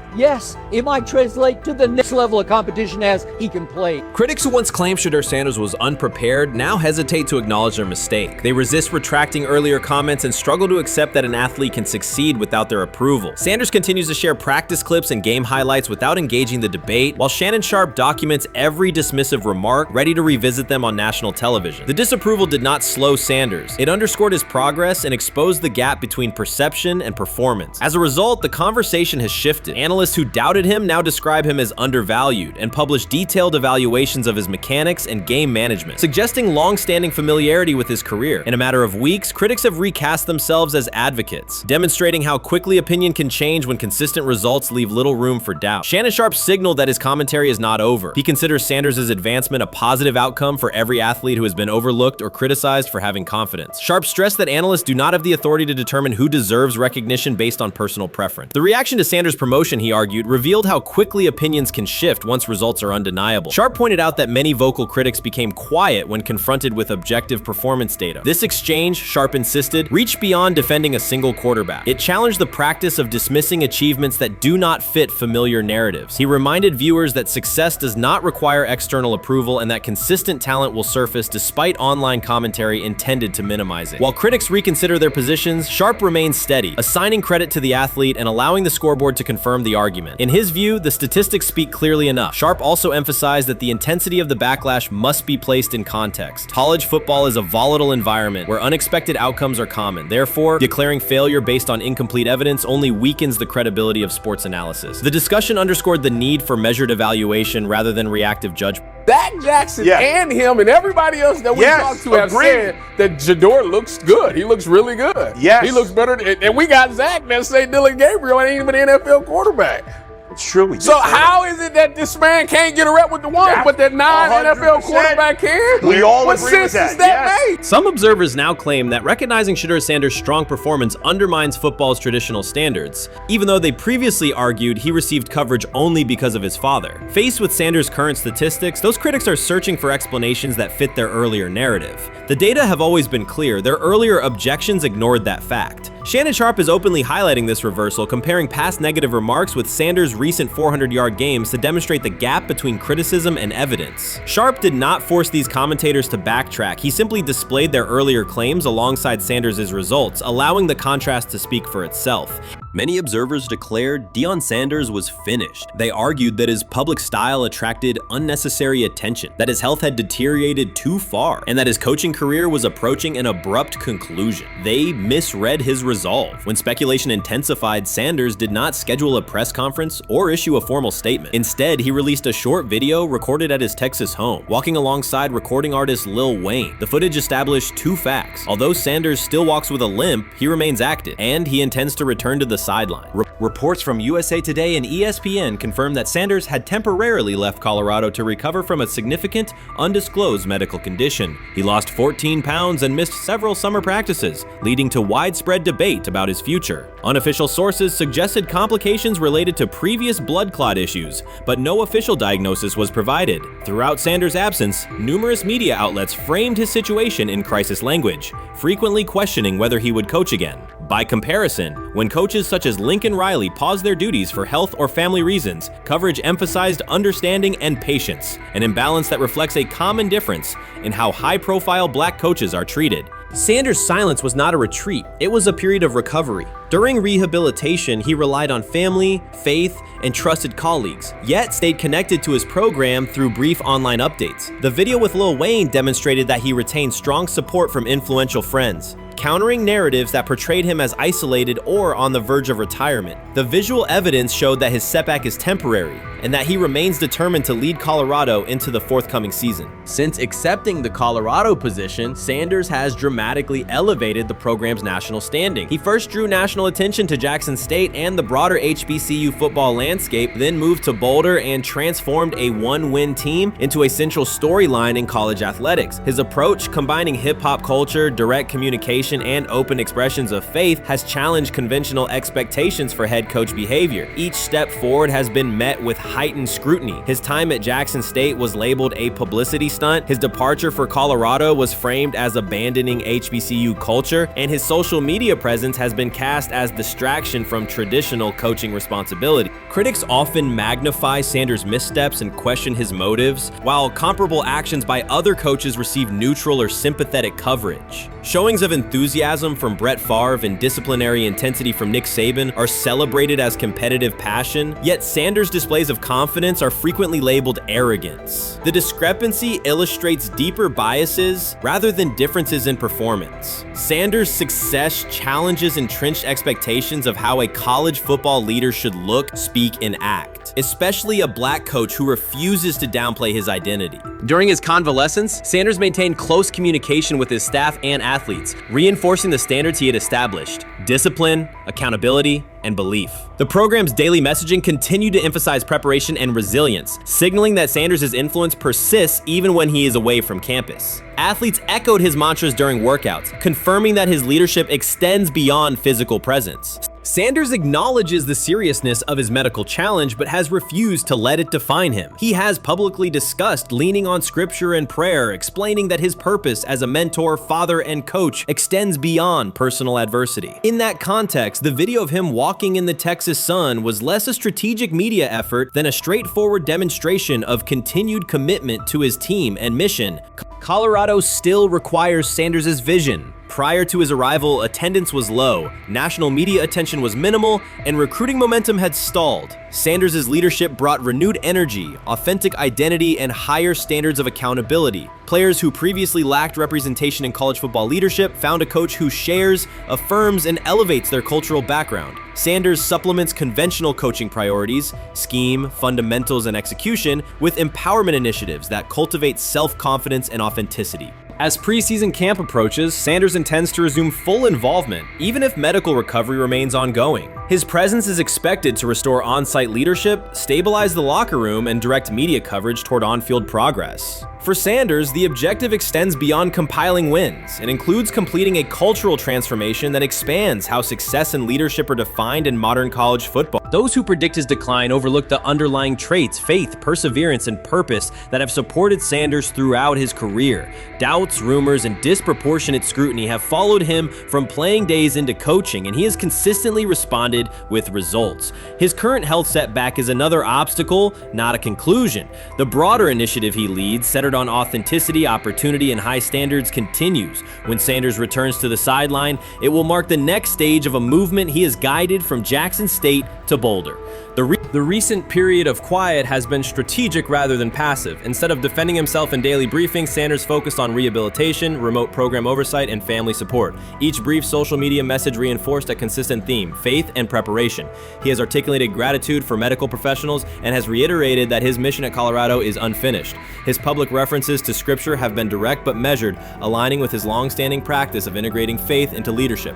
it might translate to the next level of competition as he can play. Critics who once claimed Shedeur Sanders was unprepared now hesitate to acknowledge their mistake. They resist retracting earlier comments and struggle to accept that an athlete can succeed without their approval. Sanders continues to share practice clips and game highlights without engaging the debate, while Shannon Sharpe documents every dismissive remark, ready to revisit them on national television. The disapproval did not slow Sanders. It underscored his progress and exposed the gap between perception and performance. As a result, the conversation has shifted. Analysts who doubted him now describe him as undervalued and publish detailed evaluations of his mechanics and game management, suggesting long-standing familiarity with his career. In a matter of weeks, critics have recast themselves as advocates, demonstrating how quickly opinion can change when consistent results leave little room for doubt. Shannon Sharpe signaled that his commentary is not over. He considers Sanders' advancement a positive outcome for every athlete who has been overlooked or criticized for having confidence. Sharpe stressed that analysts do not have the authority to determine who deserves recognition based on personal preference. The reaction to Sanders' promotion, he argued, revealed how quickly opinions can shift once results are undeniable. Sharpe pointed out that many vocal critics became quiet when confronted with objective performance data. This exchange, Sharpe insisted, reached beyond defending a single quarterback. It challenged the practice of dismissing achievements that do not fit familiar narratives. He reminded viewers that success does not require external approval and that consistent talent will surface despite online commentary intended to minimize it. While critics reconsider their positions, Sharpe remains steady, assigning credit to the athlete and allowing the scoreboard to confirm the argument. In his view, the statistics speak clearly enough. Sharpe also emphasized that the intensity of the backlash must be placed in context. College football is a volatile environment where unexpected outcomes are common. Therefore, declaring failure based on incomplete evidence only weakens the credibility of sports analysis. The discussion underscored the need for measured evaluation rather than reactive judgment. Zach Jackson and him and everybody else that we talked to have said that Shedeur looks good. He looks really good. Yes. He looks better. And we got Zach that say Dylan Gabriel ain't even an NFL quarterback. It's true. So how is it that this man can't get a rep with the ones, but that non-NFL quarterback can? We all what agree sense with that. does that make? Some observers now claim that recognizing Shedeur Sanders' strong performance undermines football's traditional standards, even though they previously argued he received coverage only because of his father. Faced with Sanders' current statistics, those critics are searching for explanations that fit their earlier narrative. The data have always been clear. Their earlier objections ignored that fact. Shannon Sharpe is openly highlighting this reversal, comparing past negative remarks with Sanders' recent 400-yard games to demonstrate the gap between criticism and evidence. Sharpe did not force these commentators to backtrack. He simply displayed their earlier claims alongside Sanders' results, allowing the contrast to speak for itself. Many observers declared Deion Sanders was finished. They argued that his public style attracted unnecessary attention, that his health had deteriorated too far, and that his coaching career was approaching an abrupt conclusion. They misread his resolve. When speculation intensified, Sanders did not schedule a press conference or issue a formal statement. Instead, he released a short video recorded at his Texas home, walking alongside recording artist Lil Wayne. The footage established two facts. Although Sanders still walks with a limp, he remains active, and he intends to return to the sideline. Reports from USA Today and ESPN confirm that Sanders had temporarily left Colorado to recover from a significant, undisclosed medical condition. He lost 14 pounds and missed several summer practices, leading to widespread debate about his future. Unofficial sources suggested complications related to previous blood clot issues, but no official diagnosis was provided. Throughout Sanders' absence, numerous media outlets framed his situation in crisis language, frequently questioning whether he would coach again. By comparison, when coaches such as Lincoln Riley paused their duties for health or family reasons, coverage emphasized understanding and patience, an imbalance that reflects a common difference in how high-profile black coaches are treated. Sanders' silence was not a retreat, it was a period of recovery. During rehabilitation, he relied on family, faith, and trusted colleagues, yet stayed connected to his program through brief online updates. The video with Lil Wayne demonstrated that he retained strong support from influential friends, countering narratives that portrayed him as isolated or on the verge of retirement. The visual evidence showed that his setback is temporary, and that he remains determined to lead Colorado into the forthcoming season. Since accepting the Colorado position, Sanders has dramatically elevated the program's national standing. He first drew national attention to Jackson State and the broader HBCU football landscape, then moved to Boulder and transformed a one-win team into a central storyline in college athletics. His approach, combining hip-hop culture, direct communication, and open expressions of faith, has challenged conventional expectations for head coach behavior. Each step forward has been met with heightened scrutiny. His time at Jackson State was labeled a publicity stunt, his departure for Colorado was framed as abandoning HBCU culture, and his social media presence has been cast as distraction from traditional coaching responsibility. Critics often magnify Sanders' missteps and question his motives, while comparable actions by other coaches receive neutral or sympathetic coverage. Showings of enthusiasm from Brett Favre and disciplinary intensity from Nick Saban are celebrated as competitive passion, yet Sanders' displays of confidence are frequently labeled arrogance. The discrepancy illustrates deeper biases rather than differences in performance. Sanders' success challenges entrenched expectations of how a college football leader should look, speak, and act, especially a black coach who refuses to downplay his identity. During his convalescence, Sanders maintained close communication with his staff and athletes, reinforcing the standards he had established: discipline, accountability, and belief. The program's daily messaging continued to emphasize preparation and resilience, signaling that Sanders' influence persists even when he is away from campus. Athletes echoed his mantras during workouts, confirming that his leadership extends beyond physical presence. Sanders acknowledges the seriousness of his medical challenge, but has refused to let it define him. He has publicly discussed leaning on scripture and prayer, explaining that his purpose as a mentor, father, and coach extends beyond personal adversity. In that context, the video of him walking in the Texas sun was less a strategic media effort than a straightforward demonstration of continued commitment to his team and mission. Colorado still requires Sanders' vision. Prior to his arrival, attendance was low, national media attention was minimal, and recruiting momentum had stalled. Sanders' leadership brought renewed energy, authentic identity, and higher standards of accountability. Players who previously lacked representation in college football leadership found a coach who shares, affirms, and elevates their cultural background. Sanders supplements conventional coaching priorities, scheme, fundamentals, and execution with empowerment initiatives that cultivate self-confidence and authenticity. As preseason camp approaches, Sanders intends to resume full involvement, even if medical recovery remains ongoing. His presence is expected to restore on-site leadership, stabilize the locker room, and direct media coverage toward on-field progress. For Sanders, the objective extends beyond compiling wins and includes completing a cultural transformation that expands how success and leadership are defined in modern college football. Those who predict his decline overlook the underlying traits, faith, perseverance, and purpose that have supported Sanders throughout his career. Doubts, rumors, and disproportionate scrutiny have followed him from playing days into coaching, and he has consistently responded with results. His current health setback is another obstacle, not a conclusion. The broader initiative he leads, centered on authenticity, opportunity, and high standards, continues. When Sanders returns to the sideline, it will mark the next stage of a movement he has guided from Jackson State to Boulder. The recent period of quiet has been strategic rather than passive. Instead of defending himself in daily briefings, Sanders focused on rehabilitation, remote program oversight, and family support. Each brief social media message reinforced a consistent theme: faith and preparation. He has articulated gratitude for medical professionals and has reiterated that his mission at Colorado is unfinished. His public references to scripture have been direct but measured, aligning with his long-standing practice of integrating faith into leadership.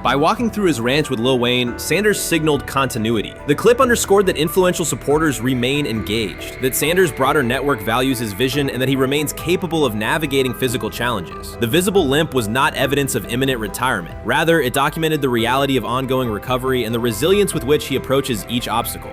By walking through his ranch with Lil Wayne, Sanders signaled continuity. The clip underscored that influential supporters remain engaged, that Sanders' broader network values his vision, and that he remains capable of navigating physical challenges. The visible limp was not evidence of imminent retirement. Rather, it documented the reality of ongoing recovery and the resilience with which he approaches each obstacle.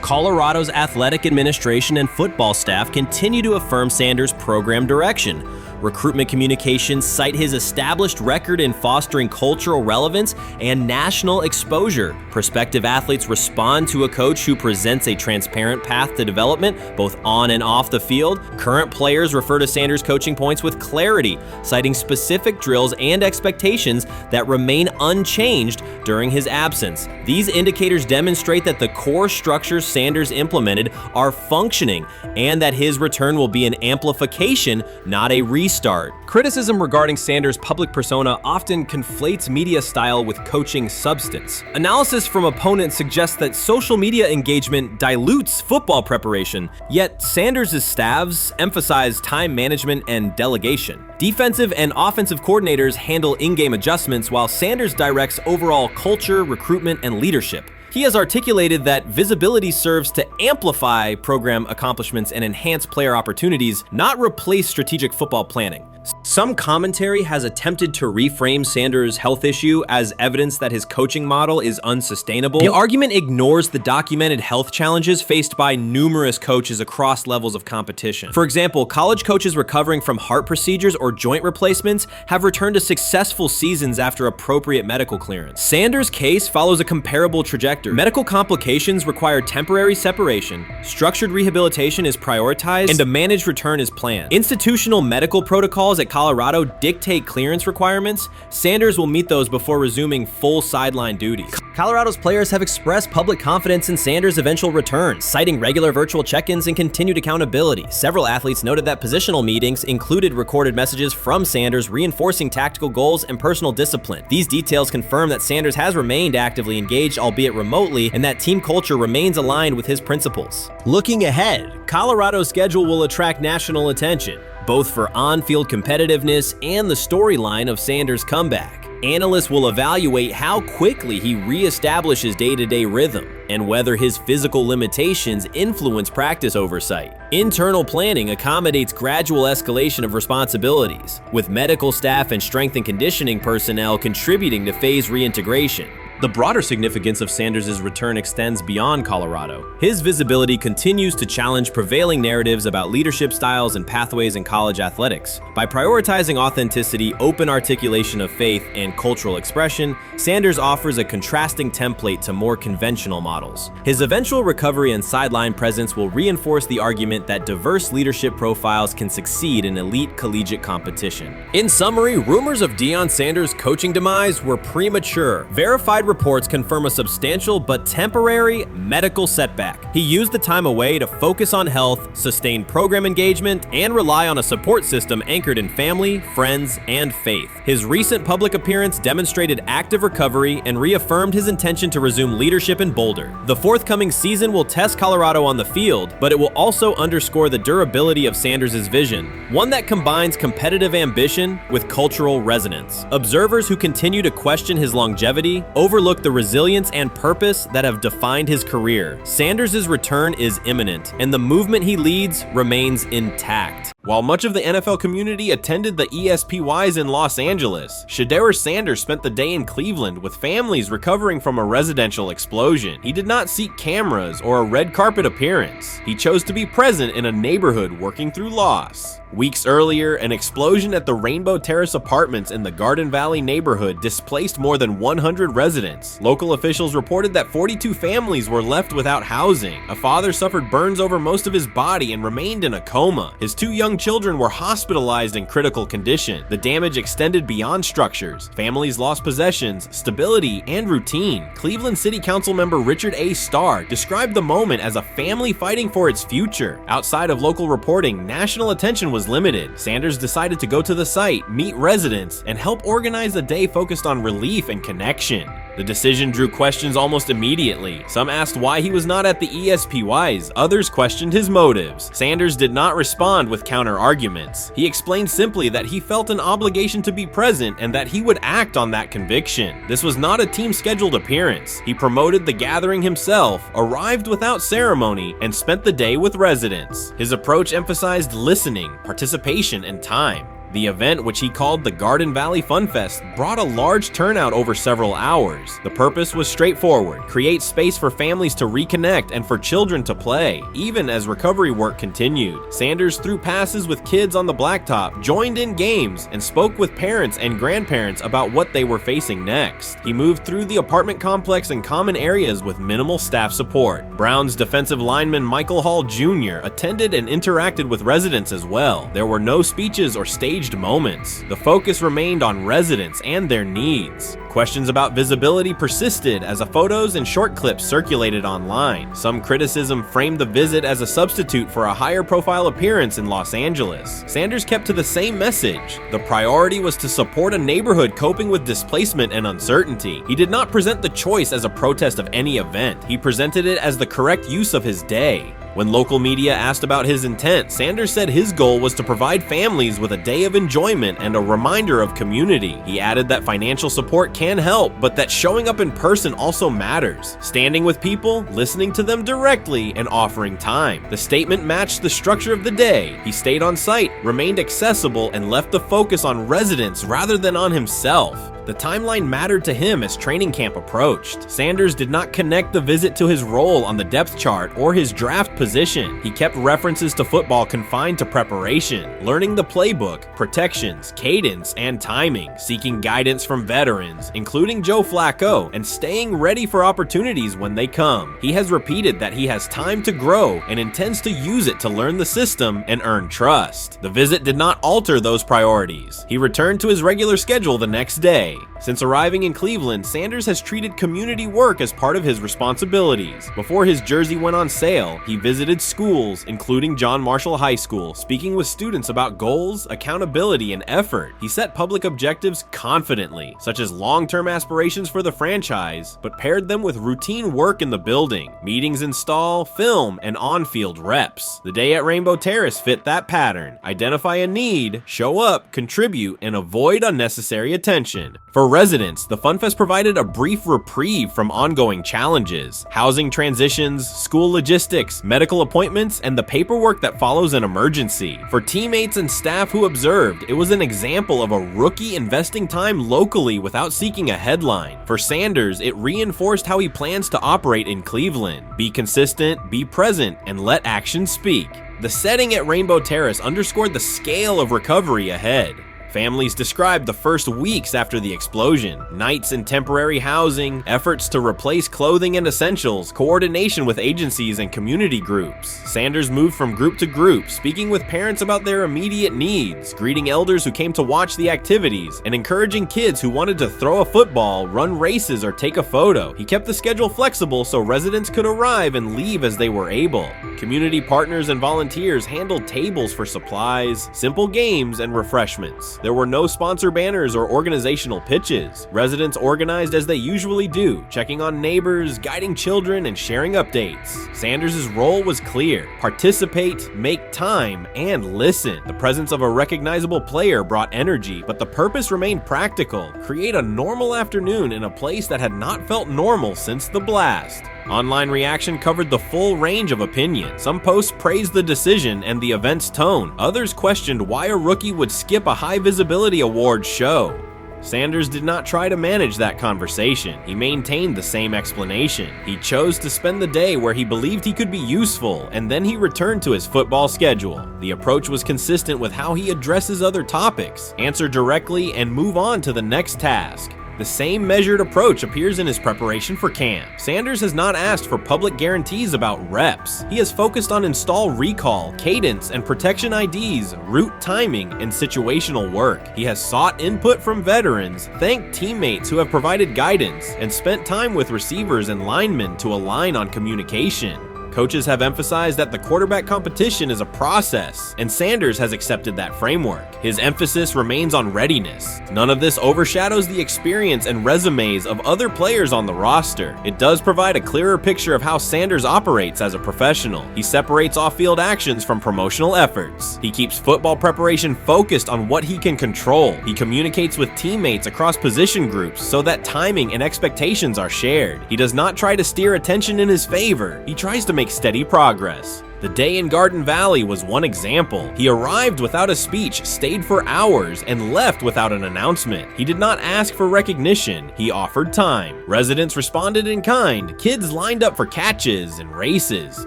Colorado's athletic administration and football staff continue to affirm Sanders' program direction. Recruitment communications cite his established record in fostering cultural relevance and national exposure. Prospective athletes respond to a coach who presents a transparent path to development, both on and off the field. Current players refer to Sanders' coaching points with clarity, citing specific drills and expectations that remain unchanged during his absence. These indicators demonstrate that the core structures Sanders implemented are functioning and that his return will be an amplification, not a restart. Criticism regarding Sanders' public persona often conflates media style with coaching substance. Analysis from opponents suggests that social media engagement dilutes football preparation, yet Sanders' staffs emphasize time management and delegation. Defensive and offensive coordinators handle in-game adjustments while Sanders directs overall culture, recruitment, and leadership. He has articulated that visibility serves to amplify program accomplishments and enhance player opportunities, not replace strategic football planning. Some commentary has attempted to reframe Sanders' health issue as evidence that his coaching model is unsustainable. The argument ignores the documented health challenges faced by numerous coaches across levels of competition. For example, college coaches recovering from heart procedures or joint replacements have returned to successful seasons after appropriate medical clearance. Sanders' case follows a comparable trajectory. Medical complications require temporary separation, structured rehabilitation is prioritized, and a managed return is planned. Institutional medical protocols at Colorado dictate clearance requirements. Sanders will meet those before resuming full sideline duties. Colorado's players have expressed public confidence in Sanders' eventual return, citing regular virtual check-ins and continued accountability. Several athletes noted that positional meetings included recorded messages from Sanders reinforcing tactical goals and personal discipline. These details confirm that Sanders has remained actively engaged, albeit remotely, and that team culture remains aligned with his principles. Looking ahead, Colorado's schedule will attract national attention, both for on-field competitiveness and the storyline of Sanders' comeback. Analysts will evaluate how quickly he reestablishes day-to-day rhythm and whether his physical limitations influence practice oversight. Internal planning accommodates gradual escalation of responsibilities, with medical staff and strength and conditioning personnel contributing to phase reintegration. The broader significance of Sanders' return extends beyond Colorado. His visibility continues to challenge prevailing narratives about leadership styles and pathways in college athletics. By prioritizing authenticity, open articulation of faith, and cultural expression, Sanders offers a contrasting template to more conventional models. His eventual recovery and sideline presence will reinforce the argument that diverse leadership profiles can succeed in elite collegiate competition. In summary, rumors of Deion Sanders' coaching demise were premature. Verified reports confirm a substantial but temporary medical setback. He used the time away to focus on health, sustain program engagement, and rely on a support system anchored in family, friends, and faith. His recent public appearance demonstrated active recovery and reaffirmed his intention to resume leadership in Boulder. The forthcoming season will test Colorado on the field, but it will also underscore the durability of Sanders' vision, one that combines competitive ambition with cultural resonance. Observers who continue to question his longevity overlook the resilience and purpose that have defined his career. Sanders' return is imminent, and the movement he leads remains intact. While much of the NFL community attended the ESPYs in Los Angeles, Shedeur Sanders spent the day in Cleveland with families recovering from a residential explosion. He did not seek cameras or a red carpet appearance. He chose to be present in a neighborhood working through loss. Weeks earlier, an explosion at the Rainbow Terrace Apartments in the Garden Valley neighborhood displaced more than 100 residents. Local officials reported that 42 families were left without housing. A father suffered burns over most of his body and remained in a coma. His 2 young children were hospitalized in critical condition. The damage extended beyond structures. Families lost possessions, stability, and routine. Cleveland City Council member Richard A. Starr described the moment as a family fighting for its future. Outside of local reporting, national attention was limited. Sanders decided to go to the site, meet residents, and help organize a day focused on relief and connection. The decision drew questions almost immediately. Some asked why he was not at the ESPYs, others questioned his motives. Sanders did not respond with counter-arguments. He explained simply that he felt an obligation to be present and that he would act on that conviction. This was not a team-scheduled appearance. He promoted the gathering himself, arrived without ceremony, and spent the day with residents. His approach emphasized listening, participation, and time. The event, which he called the Garden Valley Fun Fest, brought a large turnout over several hours. The purpose was straightforward: create space for families to reconnect and for children to play, even as recovery work continued. Sanders threw passes with kids on the blacktop, joined in games, and spoke with parents and grandparents about what they were facing next. He moved through the apartment complex and common areas with minimal staff support. Browns defensive lineman Michael Hall Jr. attended and interacted with residents as well. There were no speeches or staged moments. The focus remained on residents and their needs. Questions about visibility persisted as photos and short clips circulated online. Some criticism framed the visit as a substitute for a higher profile appearance in Los Angeles. Sanders kept to the same message. The priority was to support a neighborhood coping with displacement and uncertainty. He did not present the choice as a protest of any event. He presented it as the correct use of his day. When local media asked about his intent, Sanders said his goal was to provide families with a day of enjoyment and a reminder of community. He added that financial support can help, but that showing up in person also matters. Standing with people, listening to them directly, and offering time. The statement matched the structure of the day. He stayed on site, remained accessible, and left the focus on residents rather than on himself. The timeline mattered to him as training camp approached. Sanders did not connect the visit to his role on the depth chart or his draft position. He kept references to football confined to preparation, learning the playbook, protections, cadence, and timing, seeking guidance from veterans, including Joe Flacco, and staying ready for opportunities when they come. He has repeated that he has time to grow and intends to use it to learn the system and earn trust. The visit did not alter those priorities. He returned to his regular schedule the next day. Since arriving in Cleveland, Sanders has treated community work as part of his responsibilities. Before his jersey went on sale, he visited schools, including John Marshall High School, speaking with students about goals, accountability, and effort. He set public objectives confidently, such as long-term aspirations for the franchise, but paired them with routine work in the building, meetings in stall, film, and on-field reps. The day at Rainbow Terrace fit that pattern. Identify a need, show up, contribute, and avoid unnecessary attention. For residents, the FunFest provided a brief reprieve from ongoing challenges: housing transitions, school logistics, medical appointments, and the paperwork that follows an emergency. For teammates and staff who observed, it was an example of a rookie investing time locally without seeking a headline. For Sanders, it reinforced how he plans to operate in Cleveland: be consistent, be present, and let actions speak. The setting at Rainbow Terrace underscored the scale of recovery ahead. Families described the first weeks after the explosion: nights in temporary housing, efforts to replace clothing and essentials, coordination with agencies and community groups. Sanders moved from group to group, speaking with parents about their immediate needs, greeting elders who came to watch the activities, and encouraging kids who wanted to throw a football, run races, or take a photo. He kept the schedule flexible so residents could arrive and leave as they were able. Community partners and volunteers handled tables for supplies, simple games, and refreshments. There were no sponsor banners or organizational pitches. Residents organized as they usually do, checking on neighbors, guiding children, and sharing updates. Sanders' role was clear: participate, make time, and listen. The presence of a recognizable player brought energy, but the purpose remained practical: create a normal afternoon in a place that had not felt normal since the blast. Online reaction covered the full range of opinion. Some posts praised the decision and the event's tone. Others questioned why a rookie would skip a high visibility awards show. Sanders did not try to manage that conversation. He maintained the same explanation. He chose to spend the day where he believed he could be useful, and then he returned to his football schedule. The approach was consistent with how he addresses other topics: answer directly and move on to the next task. The same measured approach appears in his preparation for camp. Sanders has not asked for public guarantees about reps. He has focused on install recall, cadence, and protection IDs, route timing, and situational work. He has sought input from veterans, thanked teammates who have provided guidance, and spent time with receivers and linemen to align on communication. Coaches have emphasized that the quarterback competition is a process, and Sanders has accepted that framework. His emphasis remains on readiness. None of this overshadows the experience and resumes of other players on the roster. It does provide a clearer picture of how Sanders operates as a professional. He separates off-field actions from promotional efforts. He keeps football preparation focused on what he can control. He communicates with teammates across position groups so that timing and expectations are shared. He does not try to steer attention in his favor. He tries to make steady progress. The day in Garden Valley was one example. He arrived without a speech, stayed for hours, and left without an announcement. He did not ask for recognition, he offered time. Residents responded in kind, kids lined up for catches and races.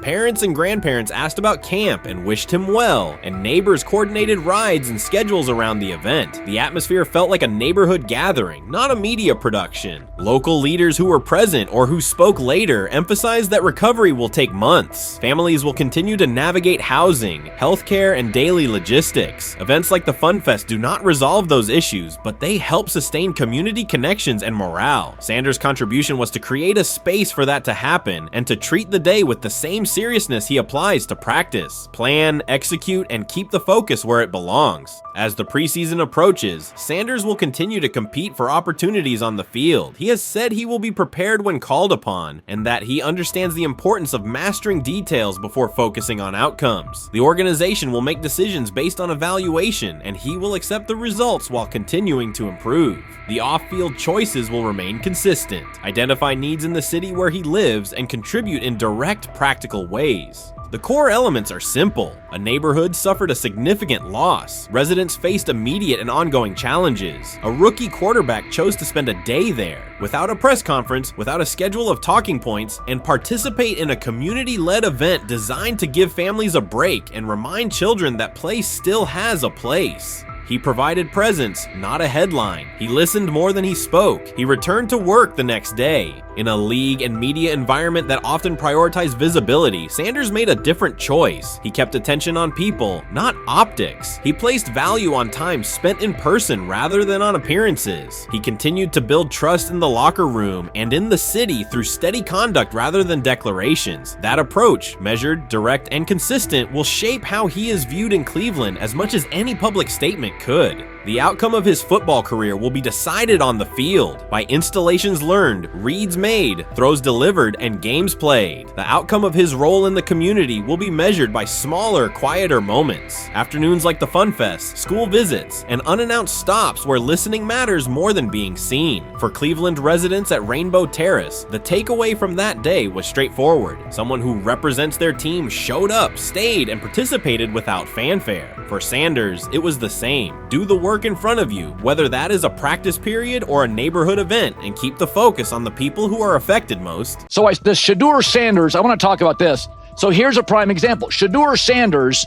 Parents and grandparents asked about camp and wished him well, and neighbors coordinated rides and schedules around the event. The atmosphere felt like a neighborhood gathering, not a media production. Local leaders who were present or who spoke later emphasized that recovery will take months. Families will continue to navigate housing, healthcare, and daily logistics. Events like the Fun Fest do not resolve those issues, but they help sustain community connections and morale. Sanders' contribution was to create a space for that to happen and to treat the day with the same seriousness he applies to practice, plan, execute, and keep the focus where it belongs. As the preseason approaches, Sanders will continue to compete for opportunities on the field. He has said he will be prepared when called upon, and that he understands the importance of mastering details before focusing on outcomes. The organization will make decisions based on evaluation, and he will accept the results while continuing to improve. The off-field choices will remain consistent, identify needs in the city where he lives, and contribute in direct, practical ways. The core elements are simple. A neighborhood suffered a significant loss. Residents faced immediate and ongoing challenges. A rookie quarterback chose to spend a day there, without a press conference, without a schedule of talking points, and participate in a community-led event designed to give families a break and remind children that play still has a place. He provided presence, not a headline. He listened more than he spoke. He returned to work the next day. In a league and media environment that often prioritize visibility, Sanders made a different choice. He kept attention on people, not optics. He placed value on time spent in person rather than on appearances. He continued to build trust in the locker room and in the city through steady conduct rather than declarations. That approach, measured, direct, and consistent, will shape how he is viewed in Cleveland as much as any public statement could. The outcome of his football career will be decided on the field by installations learned, reads made, throws delivered, and games played. The outcome of his role in the community will be measured by smaller, quieter moments. Afternoons like the Fun Fest, school visits, and unannounced stops where listening matters more than being seen. For Cleveland residents at Rainbow Terrace, the takeaway from that day was straightforward. Someone who represents their team showed up, stayed, and participated without fanfare. For Sanders, it was the same. Do the work in front of you, whether that is a practice period or a neighborhood event, and keep the focus on the people who are affected most. So the Shedeur Sanders, I want to talk about this. So here's a prime example. Shedeur Sanders,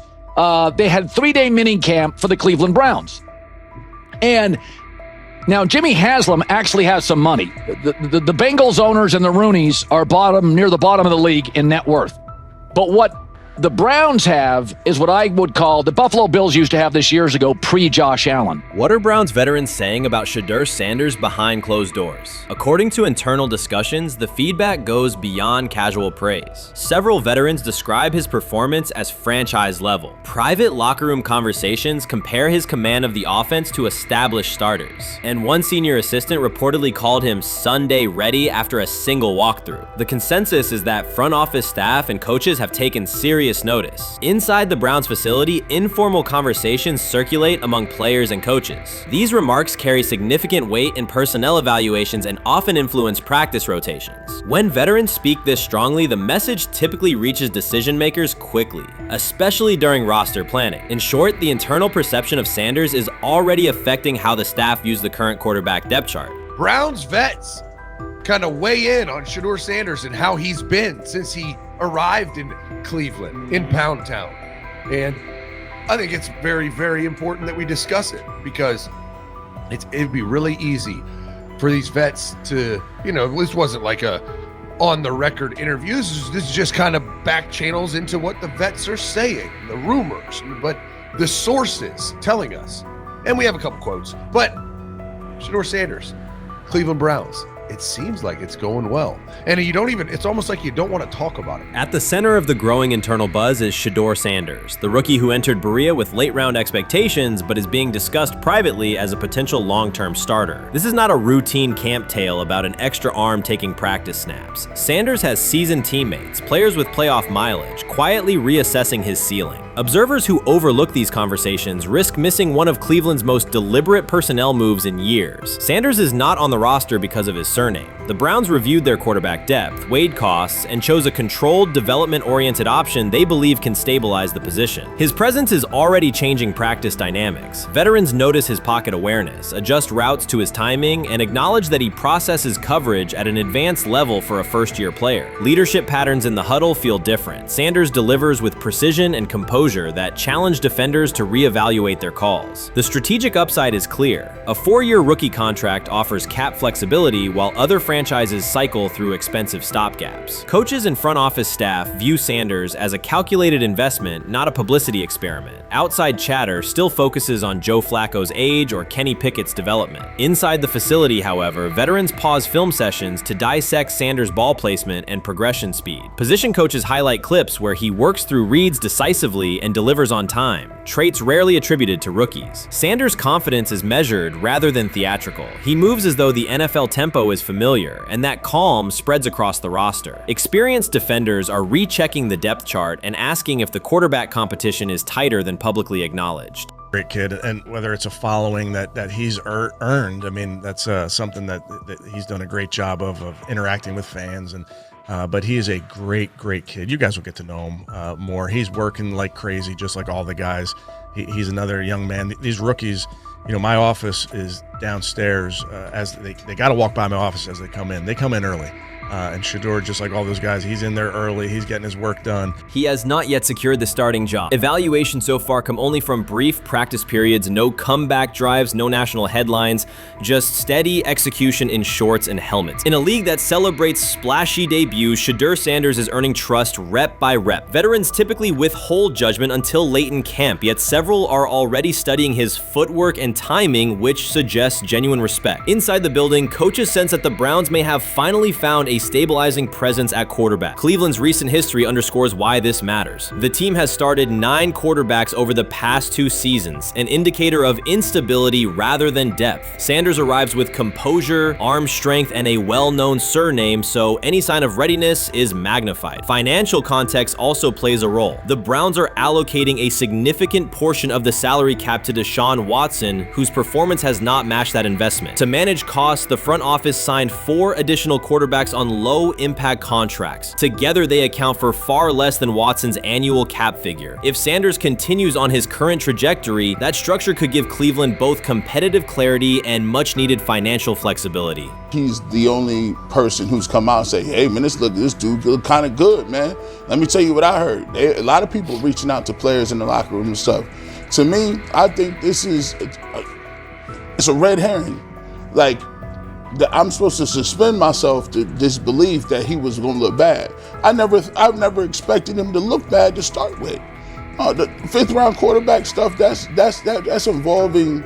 they had 3-day mini camp for the Cleveland Browns. And now Jimmy Haslam actually has some money. The Bengals owners and the Rooneys are near the bottom of the league in net worth. But what the Browns have is what I would call the Buffalo Bills used to have this years ago, pre-Josh Allen. What are Browns veterans saying about Shedeur Sanders behind closed doors? According to internal discussions, the feedback goes beyond casual praise. Several veterans describe his performance as franchise level. Private locker room conversations compare his command of the offense to established starters. And one senior assistant reportedly called him Sunday ready after a single walkthrough. The consensus is that front office staff and coaches have taken serious notice. Inside the Browns facility, informal conversations circulate among players and coaches. These remarks carry significant weight in personnel evaluations and often influence practice rotations. When veterans speak this strongly, the message typically reaches decision makers quickly, especially during roster planning. In short, the internal perception of Sanders is already affecting how the staff views the current quarterback depth chart. Browns vets kind of weigh in on Shedeur Sanders and how he's been since he arrived in Cleveland, in Pound Town. And I think it's very, very important that we discuss it, because it'd be really easy for these vets to, this wasn't like a on-the-record interview. This is just kind of back channels into what the vets are saying, the rumors, but the sources telling us. And we have a couple quotes, but Shedeur Sanders, Cleveland Browns, it seems like it's going well. And it's almost like you don't want to talk about it. At the center of the growing internal buzz is Shedeur Sanders, the rookie who entered Berea with late-round expectations but is being discussed privately as a potential long-term starter. This is not a routine camp tale about an extra arm taking practice snaps. Sanders has seasoned teammates, players with playoff mileage, quietly reassessing his ceiling. Observers who overlook these conversations risk missing one of Cleveland's most deliberate personnel moves in years. Sanders is not on the roster because of his surname. The Browns reviewed their quarterback depth, weighed costs, and chose a controlled, development-oriented option they believe can stabilize the position. His presence is already changing practice dynamics. Veterans notice his pocket awareness, adjust routes to his timing, and acknowledge that he processes coverage at an advanced level for a first-year player. Leadership patterns in the huddle feel different. Sanders delivers with precision and composure that challenge defenders to reevaluate their calls. The strategic upside is clear. A 4-year rookie contract offers cap flexibility while other franchises cycle through expensive stopgaps. Coaches and front office staff view Sanders as a calculated investment, not a publicity experiment. Outside chatter still focuses on Joe Flacco's age or Kenny Pickett's development. Inside the facility, however, veterans pause film sessions to dissect Sanders' ball placement and progression speed. Position coaches highlight clips where he works through reads decisively and delivers on time, traits rarely attributed to rookies. Sanders' confidence is measured rather than theatrical. He moves as though the NFL tempo is familiar, and that calm spreads across the roster. Experienced defenders are rechecking the depth chart and asking if the quarterback competition is tighter than publicly acknowledged. Great kid, and whether it's a following that he's earned, I mean, that's something that he's done a great job of interacting with fans, and but he is a great kid. You guys will get to know him more. He's working like crazy, just like all the guys. He's another young man. These rookies, you know, my office is downstairs. As they got to walk by my office as they come in. They come in early. And Shedeur, just like all those guys, he's in there early. He's getting his work done. He has not yet secured the starting job. Evaluations so far come only from brief practice periods, no comeback drives, no national headlines, just steady execution in shorts and helmets. In a league that celebrates splashy debuts, Shedeur Sanders is earning trust rep by rep. Veterans typically withhold judgment until late in camp, yet several are already studying his footwork and timing, which suggests genuine respect. Inside the building, coaches sense that the Browns may have finally found a stabilizing presence at quarterback. Cleveland's recent history underscores why this matters. The team has started 9 quarterbacks over the past 2 seasons, an indicator of instability rather than depth. Sanders arrives with composure, arm strength, and a well-known surname, so any sign of readiness is magnified. Financial context also plays a role. The Browns are allocating a significant portion of the salary cap to Deshaun Watson, whose performance has not matched that investment. To manage costs, the front office signed 4 additional quarterbacks on low-impact contracts. Together, they account for far less than Watson's annual cap figure. If Sanders continues on his current trajectory, that structure could give Cleveland both competitive clarity and much-needed financial flexibility. He's the only person who's come out and say, hey, man, this dude look kind of good, man. Let me tell you what I heard. A lot of people reaching out to players in the locker room and stuff. To me, I think this is it's a red herring. Like, I'm supposed to suspend myself to disbelief that he was going to look bad. I've never expected him to look bad to start with. The 5th round quarterback stuff, that's involving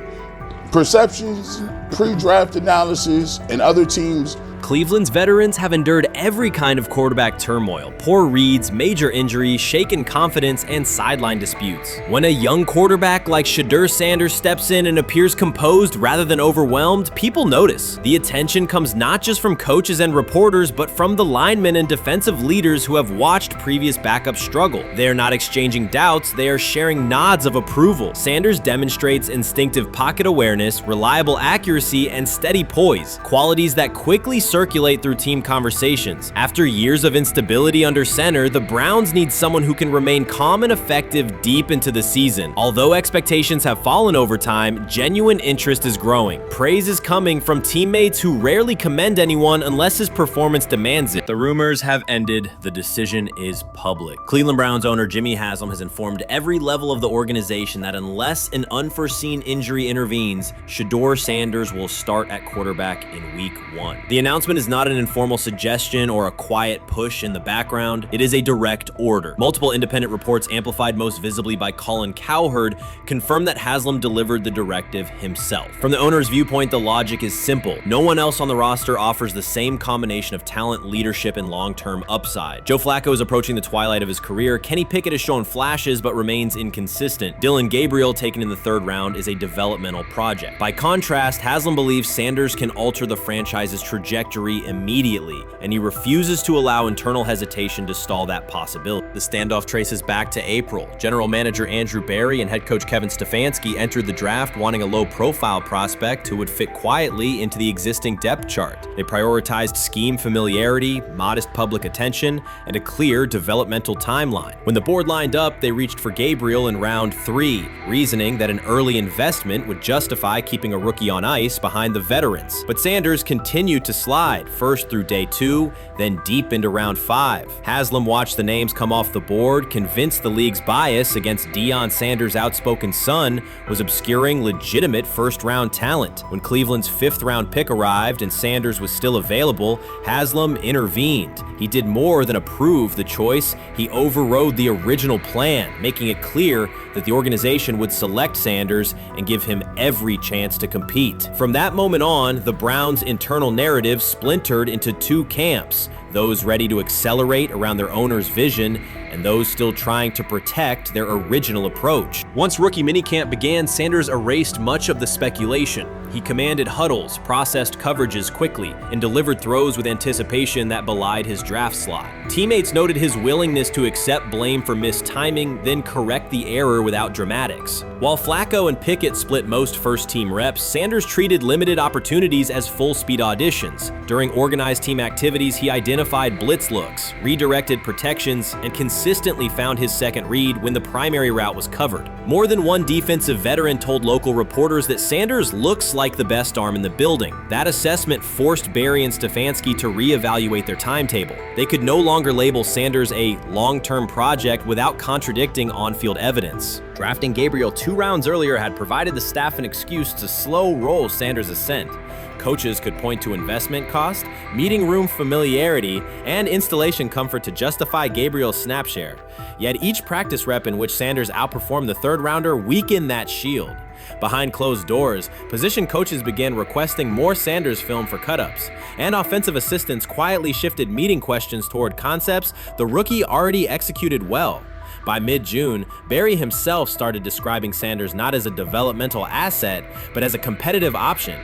perceptions, pre-draft analysis, and other teams. Cleveland's veterans have endured every kind of quarterback turmoil, poor reads, major injuries, shaken confidence, and sideline disputes. When a young quarterback like Shedeur Sanders steps in and appears composed rather than overwhelmed, people notice. The attention comes not just from coaches and reporters, but from the linemen and defensive leaders who have watched previous backups struggle. They are not exchanging doubts, they are sharing nods of approval. Sanders demonstrates instinctive pocket awareness, reliable accuracy, and steady poise, qualities that quickly circulate through team conversations. After years of instability under center, the Browns need someone who can remain calm and effective deep into the season. Although expectations have fallen over time, genuine interest is growing. Praise is coming from teammates who rarely commend anyone unless his performance demands it. The rumors have ended. The decision is public. Cleveland Browns owner Jimmy Haslam has informed every level of the organization that unless an unforeseen injury intervenes, Shedeur Sanders will start at quarterback in week 1. The announcement is not an informal suggestion or a quiet push in the background. It is a direct order. Multiple independent reports, amplified most visibly by Colin Cowherd, confirm that Haslam delivered the directive himself. From the owner's viewpoint, the logic is simple. No one else on the roster offers the same combination of talent, leadership, and long-term upside. Joe Flacco is approaching the twilight of his career. Kenny Pickett has shown flashes but remains inconsistent. Dillon Gabriel, taken in the 3rd round, is a developmental project. By contrast, Haslam believes Sanders can alter the franchise's trajectory immediately, and he refuses to allow internal hesitation to stall that possibility. The standoff traces back to April. General manager Andrew Barry and head coach Kevin Stefanski entered the draft wanting a low-profile prospect who would fit quietly into the existing depth chart. They prioritized scheme familiarity, modest public attention, and a clear developmental timeline. When the board lined up, they reached for Gabriel in round 3, reasoning that an early investment would justify keeping a rookie on ice behind the veterans. But Sanders continued to slide, first through day 2, then deep into round 5. Haslam watched the names come off the board, convinced the league's bias against Deion Sanders' outspoken son was obscuring legitimate first-round talent. When Cleveland's 5th-round pick arrived and Sanders was still available, Haslam intervened. He did more than approve the choice, he overrode the original plan, making it clear that the organization would select Sanders and give him every chance to compete. From that moment on, the Browns' internal narrative splintered into 2 camps, those ready to accelerate around their owner's vision, and those still trying to protect their original approach. Once rookie minicamp began, Sanders erased much of the speculation. He commanded huddles, processed coverages quickly, and delivered throws with anticipation that belied his draft slot. Teammates noted his willingness to accept blame for missed timing, then correct the error without dramatics. While Flacco and Pickett split most first-team reps, Sanders treated limited opportunities as full-speed auditions. During organized team activities, he identified blitz looks, redirected protections, and consistently found his second read when the primary route was covered. More than one defensive veteran told local reporters that Sanders looks like the best arm in the building. That assessment forced Barry and Stefanski to reevaluate their timetable. They could no longer label Sanders a long-term project without contradicting on-field evidence. Drafting Gabriel 2 rounds earlier had provided the staff an excuse to slow roll Sanders' ascent. Coaches could point to investment cost, meeting room familiarity, and installation comfort to justify Gabriel's snap share. Yet each practice rep in which Sanders outperformed the 3rd rounder weakened that shield. Behind closed doors, position coaches began requesting more Sanders film for cut-ups, and offensive assistants quietly shifted meeting questions toward concepts the rookie already executed well. By mid-June, Barry himself started describing Sanders not as a developmental asset, but as a competitive option.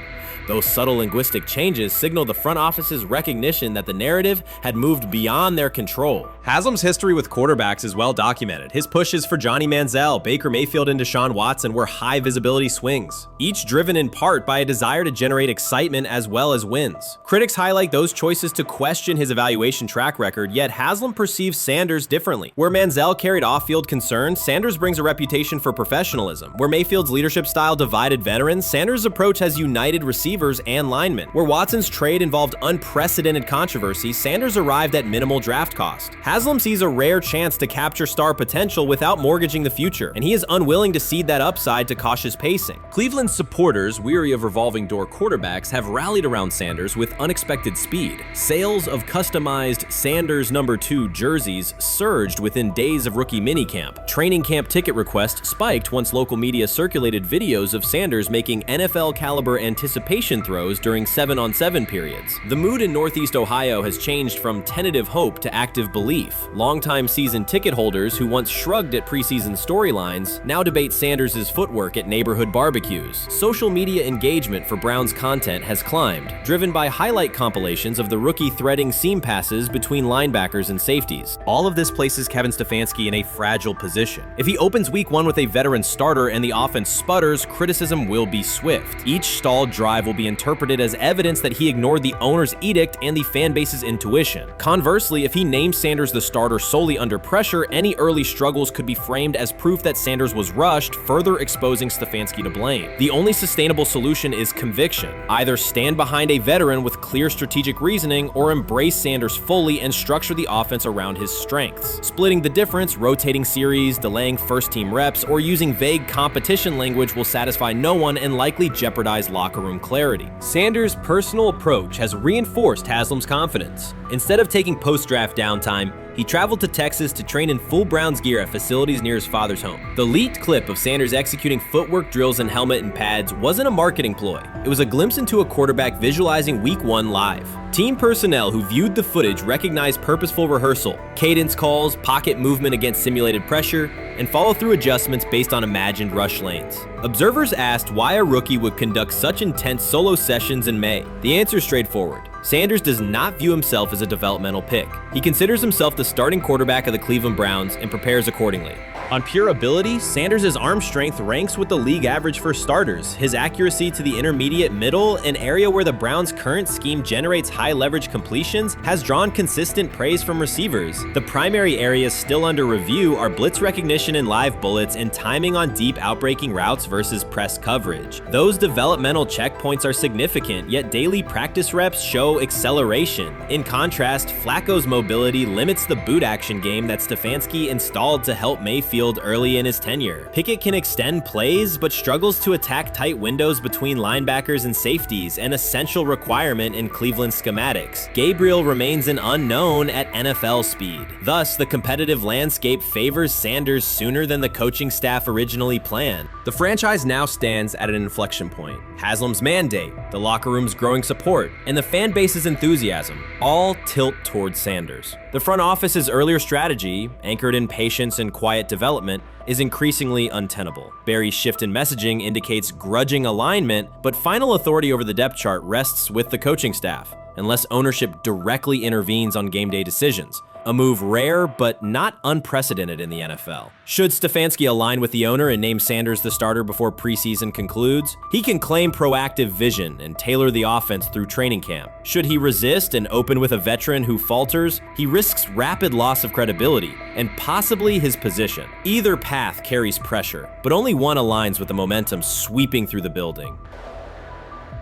Those subtle linguistic changes signal the front office's recognition that the narrative had moved beyond their control. Haslam's history with quarterbacks is well documented. His pushes for Johnny Manziel, Baker Mayfield, and Deshaun Watson were high-visibility swings, each driven in part by a desire to generate excitement as well as wins. Critics highlight those choices to question his evaluation track record, yet Haslam perceives Sanders differently. Where Manziel carried off-field concerns, Sanders brings a reputation for professionalism. Where Mayfield's leadership style divided veterans, Sanders' approach has united receivers and linemen. Where Watson's trade involved unprecedented controversy, Sanders arrived at minimal draft cost. Haslam sees a rare chance to capture star potential without mortgaging the future, and he is unwilling to cede that upside to cautious pacing. Cleveland's supporters, weary of revolving door quarterbacks, have rallied around Sanders with unexpected speed. Sales of customized Sanders number 2 jerseys surged within days of rookie minicamp. Training camp ticket requests spiked once local media circulated videos of Sanders making NFL-caliber anticipation throws during 7-on-7 periods. The mood in Northeast Ohio has changed from tentative hope to active belief. Longtime season ticket holders who once shrugged at preseason storylines now debate Sanders' footwork at neighborhood barbecues. Social media engagement for Browns content has climbed, driven by highlight compilations of the rookie threading seam passes between linebackers and safeties. All of this places Kevin Stefanski in a fragile position. If he opens week 1 with a veteran starter and the offense sputters, criticism will be swift. Each stalled drive will be interpreted as evidence that he ignored the owner's edict and the fan base's intuition. Conversely, if he names Sanders the starter solely under pressure, any early struggles could be framed as proof that Sanders was rushed, further exposing Stefanski to blame. The only sustainable solution is conviction. Either stand behind a veteran with clear strategic reasoning or embrace Sanders fully and structure the offense around his strengths. Splitting the difference, rotating series, delaying first-team reps, or using vague competition language will satisfy no one and likely jeopardize locker room clarity. Sanders' personal approach has reinforced Haslam's confidence. Instead of taking post-draft downtime, he traveled to Texas to train in full Browns gear at facilities near his father's home. The leaked clip of Sanders executing footwork drills in helmet and pads wasn't a marketing ploy. It was a glimpse into a quarterback visualizing Week 1 live. Team personnel who viewed the footage recognized purposeful rehearsal, cadence calls, pocket movement against simulated pressure, and follow-through adjustments based on imagined rush lanes. Observers asked why a rookie would conduct such intense solo sessions in May. The answer is straightforward. Sanders does not view himself as a developmental pick. He considers himself the starting quarterback of the Cleveland Browns and prepares accordingly. On pure ability, Sanders' arm strength ranks with the league average for starters. His accuracy to the intermediate middle, an area where the Browns' current scheme generates high leverage completions, has drawn consistent praise from receivers. The primary areas still under review are blitz recognition and live bullets and timing on deep outbreaking routes versus press coverage. Those developmental checkpoints are significant, yet daily practice reps show acceleration. In contrast, Flacco's mobility limits the boot action game that Stefanski installed to help Mayfield early in his tenure. Pickett can extend plays, but struggles to attack tight windows between linebackers and safeties, an essential requirement in Cleveland schematics. Gabriel remains an unknown at NFL speed. Thus, the competitive landscape favors Sanders sooner than the coaching staff originally planned. The franchise now stands at an inflection point. Haslam's mandate, the locker room's growing support, and the fan base's enthusiasm all tilt towards Sanders. The front office's earlier strategy, anchored in patience and quiet development, is increasingly untenable. Barry's shift in messaging indicates grudging alignment, but final authority over the depth chart rests with the coaching staff, unless ownership directly intervenes on game day decisions. A move rare but not unprecedented in the NFL. Should Stefanski align with the owner and name Sanders the starter before preseason concludes, he can claim proactive vision and tailor the offense through training camp. Should he resist and open with a veteran who falters, he risks rapid loss of credibility and possibly his position. Either path carries pressure, but only one aligns with the momentum sweeping through the building.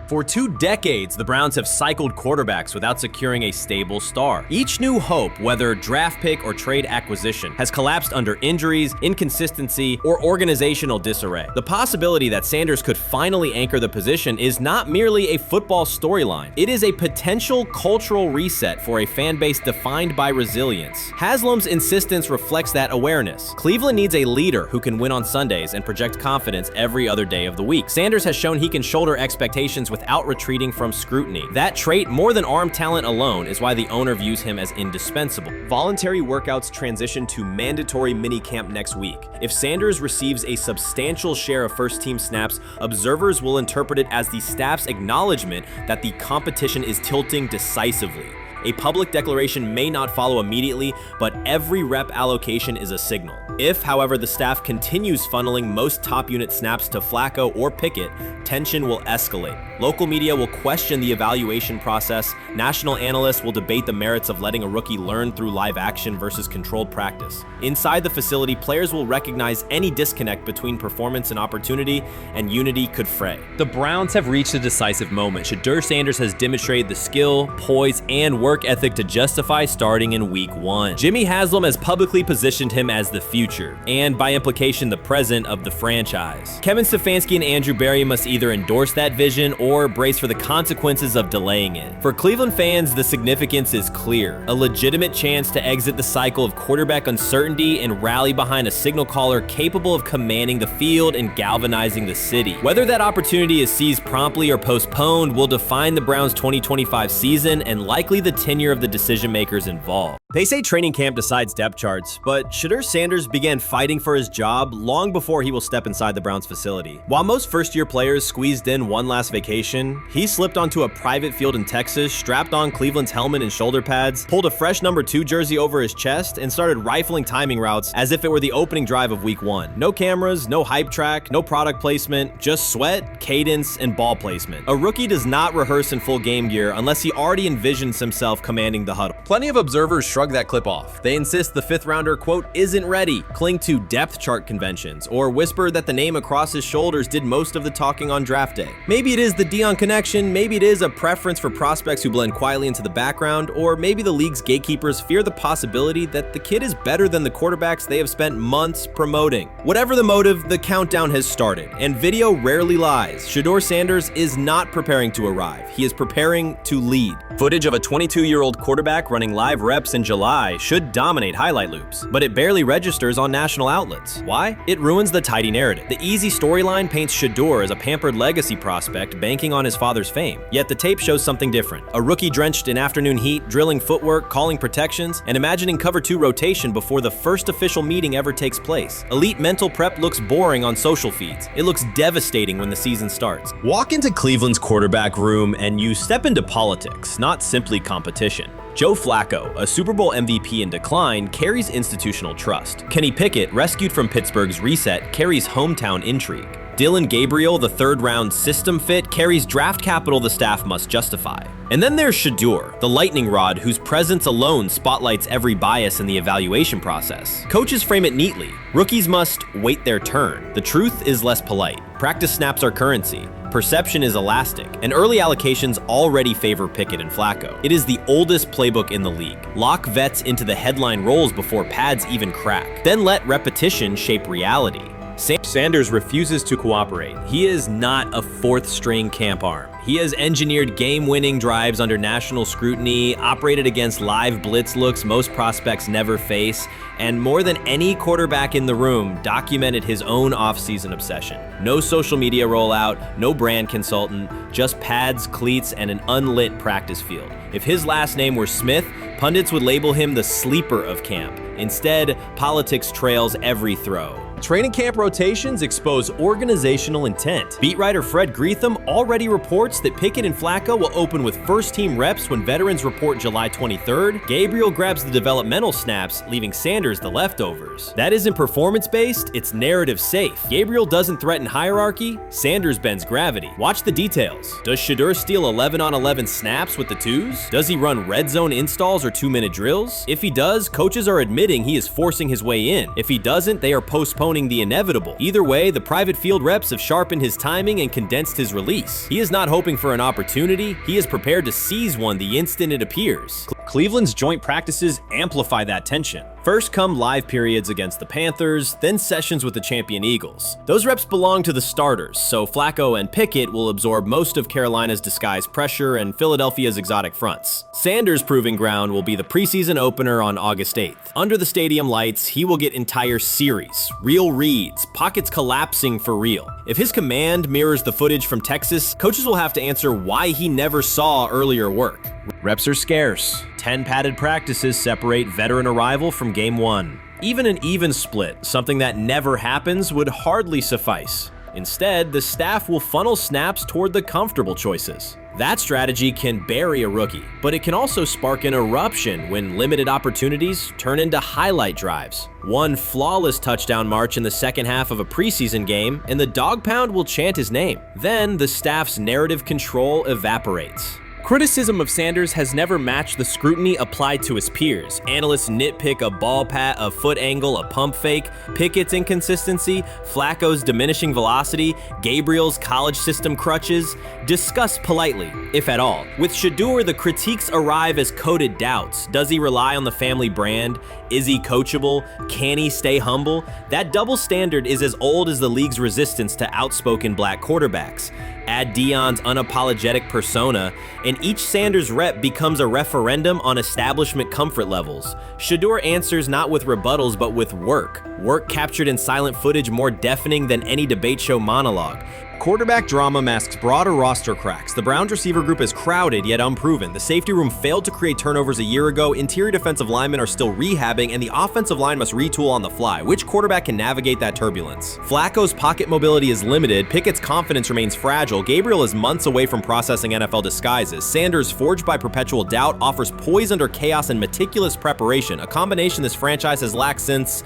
For 2 decades, the Browns have cycled quarterbacks without securing a stable star. Each new hope, whether draft pick or trade acquisition, has collapsed under injuries, inconsistency, or organizational disarray. The possibility that Sanders could finally anchor the position is not merely a football storyline. It is a potential cultural reset for a fan base defined by resilience. Haslam's insistence reflects that awareness. Cleveland needs a leader who can win on Sundays and project confidence every other day of the week. Sanders has shown he can shoulder expectations without retreating from scrutiny. That trait, more than arm talent alone, is why the owner views him as indispensable. Voluntary workouts transition to mandatory minicamp next week. If Sanders receives a substantial share of first-team snaps, observers will interpret it as the staff's acknowledgement that the competition is tilting decisively. A public declaration may not follow immediately, but every rep allocation is a signal. If, however, the staff continues funneling most top unit snaps to Flacco or Pickett, tension will escalate. Local media will question the evaluation process. National analysts will debate the merits of letting a rookie learn through live action versus controlled practice. Inside the facility, players will recognize any disconnect between performance and opportunity, and unity could fray. The Browns have reached a decisive moment. Shedeur Sanders has demonstrated the skill, poise, and work ethic to justify starting in week 1. Jimmy Haslam has publicly positioned him as the future, and by implication the present, of the franchise. Kevin Stefanski and Andrew Barry must either endorse that vision or brace for the consequences of delaying it. For Cleveland fans, the significance is clear. A legitimate chance to exit the cycle of quarterback uncertainty and rally behind a signal caller capable of commanding the field and galvanizing the city. Whether that opportunity is seized promptly or postponed will define the Browns' 2025 season and likely the tenure of the decision makers involved. They say training camp decides depth charts, but Shedeur Sanders began fighting for his job long before he will step inside the Browns facility. While most first-year players squeezed in one last vacation, he slipped onto a private field in Texas, strapped on Cleveland's helmet and shoulder pads, pulled a fresh number 2 jersey over his chest, and started rifling timing routes as if it were the opening drive of week 1. No cameras, no hype track, no product placement, just sweat, cadence, and ball placement. A rookie does not rehearse in full game gear unless he already envisions himself commanding the huddle. Plenty of observers shrug that clip off. They insist the 5th rounder, quote, isn't ready, cling to depth chart conventions, or whisper that the name across his shoulders did most of the talking on draft day. Maybe it is the Deion connection, maybe it is a preference for prospects who blend quietly into the background, or maybe the league's gatekeepers fear the possibility that the kid is better than the quarterbacks they have spent months promoting. Whatever the motive, the countdown has started, and video rarely lies. Shedeur Sanders is not preparing to arrive. He is preparing to lead. Footage of a 22 22-year-old quarterback running live reps in July should dominate highlight loops, but it barely registers on national outlets. Why? It ruins the tidy narrative. The easy storyline paints Shedeur as a pampered legacy prospect banking on his father's fame. Yet the tape shows something different. A rookie drenched in afternoon heat, drilling footwork, calling protections, and imagining cover 2 rotation before the first official meeting ever takes place. Elite mental prep looks boring on social feeds. It looks devastating when the season starts. Walk into Cleveland's quarterback room and you step into politics, not simply competition. Joe Flacco, a Super Bowl MVP in decline, carries institutional trust. Kenny Pickett, rescued from Pittsburgh's reset, carries hometown intrigue. Dillon Gabriel, the third-round system fit, carries draft capital the staff must justify. And then there's Shedeur, the lightning rod whose presence alone spotlights every bias in the evaluation process. Coaches frame it neatly. Rookies must wait their turn. The truth is less polite. Practice snaps are currency. Perception is elastic, and early allocations already favor Pickett and Flacco. It is the oldest playbook in the league. Lock vets into the headline roles before pads even crack. Then let repetition shape reality. Sanders refuses to cooperate. He is not a fourth-string camp arm. He has engineered game-winning drives under national scrutiny, operated against live blitz looks most prospects never face, and more than any quarterback in the room, documented his own off-season obsession. No social media rollout, no brand consultant, just pads, cleats, and an unlit practice field. If his last name were Smith, pundits would label him the sleeper of camp. Instead, politics trails every throw. Training camp rotations expose organizational intent. Beat writer Fred Greetham already reports that Pickett and Flacco will open with first-team reps when veterans report July 23rd. Gabriel grabs the developmental snaps, leaving Sanders the leftovers. That isn't performance-based, it's narrative-safe. Gabriel doesn't threaten hierarchy, Sanders bends gravity. Watch the details. Does Shedeur steal 11-on-11 snaps with the twos? Does he run red zone installs or 2-minute drills? If he does, coaches are admitting he is forcing his way in. If he doesn't, they are postponing the inevitable. Either way, the private field reps have sharpened his timing and condensed his release. He is not hoping for an opportunity, he is prepared to seize one the instant it appears. Cleveland's joint practices amplify that tension. First come live periods against the Panthers, then sessions with the champion Eagles. Those reps belong to the starters, so Flacco and Pickett will absorb most of Carolina's disguised pressure and Philadelphia's exotic fronts. Sanders' proving ground will be the preseason opener on August 8th. Under the stadium lights, he will get entire series, real reads, pockets collapsing for real. If his command mirrors the footage from Texas, coaches will have to answer why he never saw earlier work. Reps are scarce. 10 padded practices separate veteran arrival from game 1. Even an even split, something that never happens, would hardly suffice. Instead, the staff will funnel snaps toward the comfortable choices. That strategy can bury a rookie, but it can also spark an eruption when limited opportunities turn into highlight drives. One flawless touchdown march in the second half of a preseason game, and the dog pound will chant his name. Then the staff's narrative control evaporates. Criticism of Sanders has never matched the scrutiny applied to his peers. Analysts nitpick a ball pat, a foot angle, a pump fake, Pickett's inconsistency, Flacco's diminishing velocity, Gabriel's college system crutches. Discuss politely, if at all. With Shedeur, the critiques arrive as coded doubts. Does he rely on the family brand? Is he coachable? Can he stay humble? That double standard is as old as the league's resistance to outspoken black quarterbacks. Add Deion's unapologetic persona, and each Sanders rep becomes a referendum on establishment comfort levels. Shedeur answers not with rebuttals, but with work. Work captured in silent footage more deafening than any debate show monologue. Quarterback drama masks broader roster cracks. The Browns receiver group is crowded yet unproven. The safety room failed to create turnovers a year ago. Interior defensive linemen are still rehabbing, and the offensive line must retool on the fly. Which quarterback can navigate that turbulence? Flacco's pocket mobility is limited. Pickett's confidence remains fragile. Gabriel is months away from processing NFL disguises. Sanders, forged by perpetual doubt, offers poise under chaos and meticulous preparation, a combination this franchise has lacked since,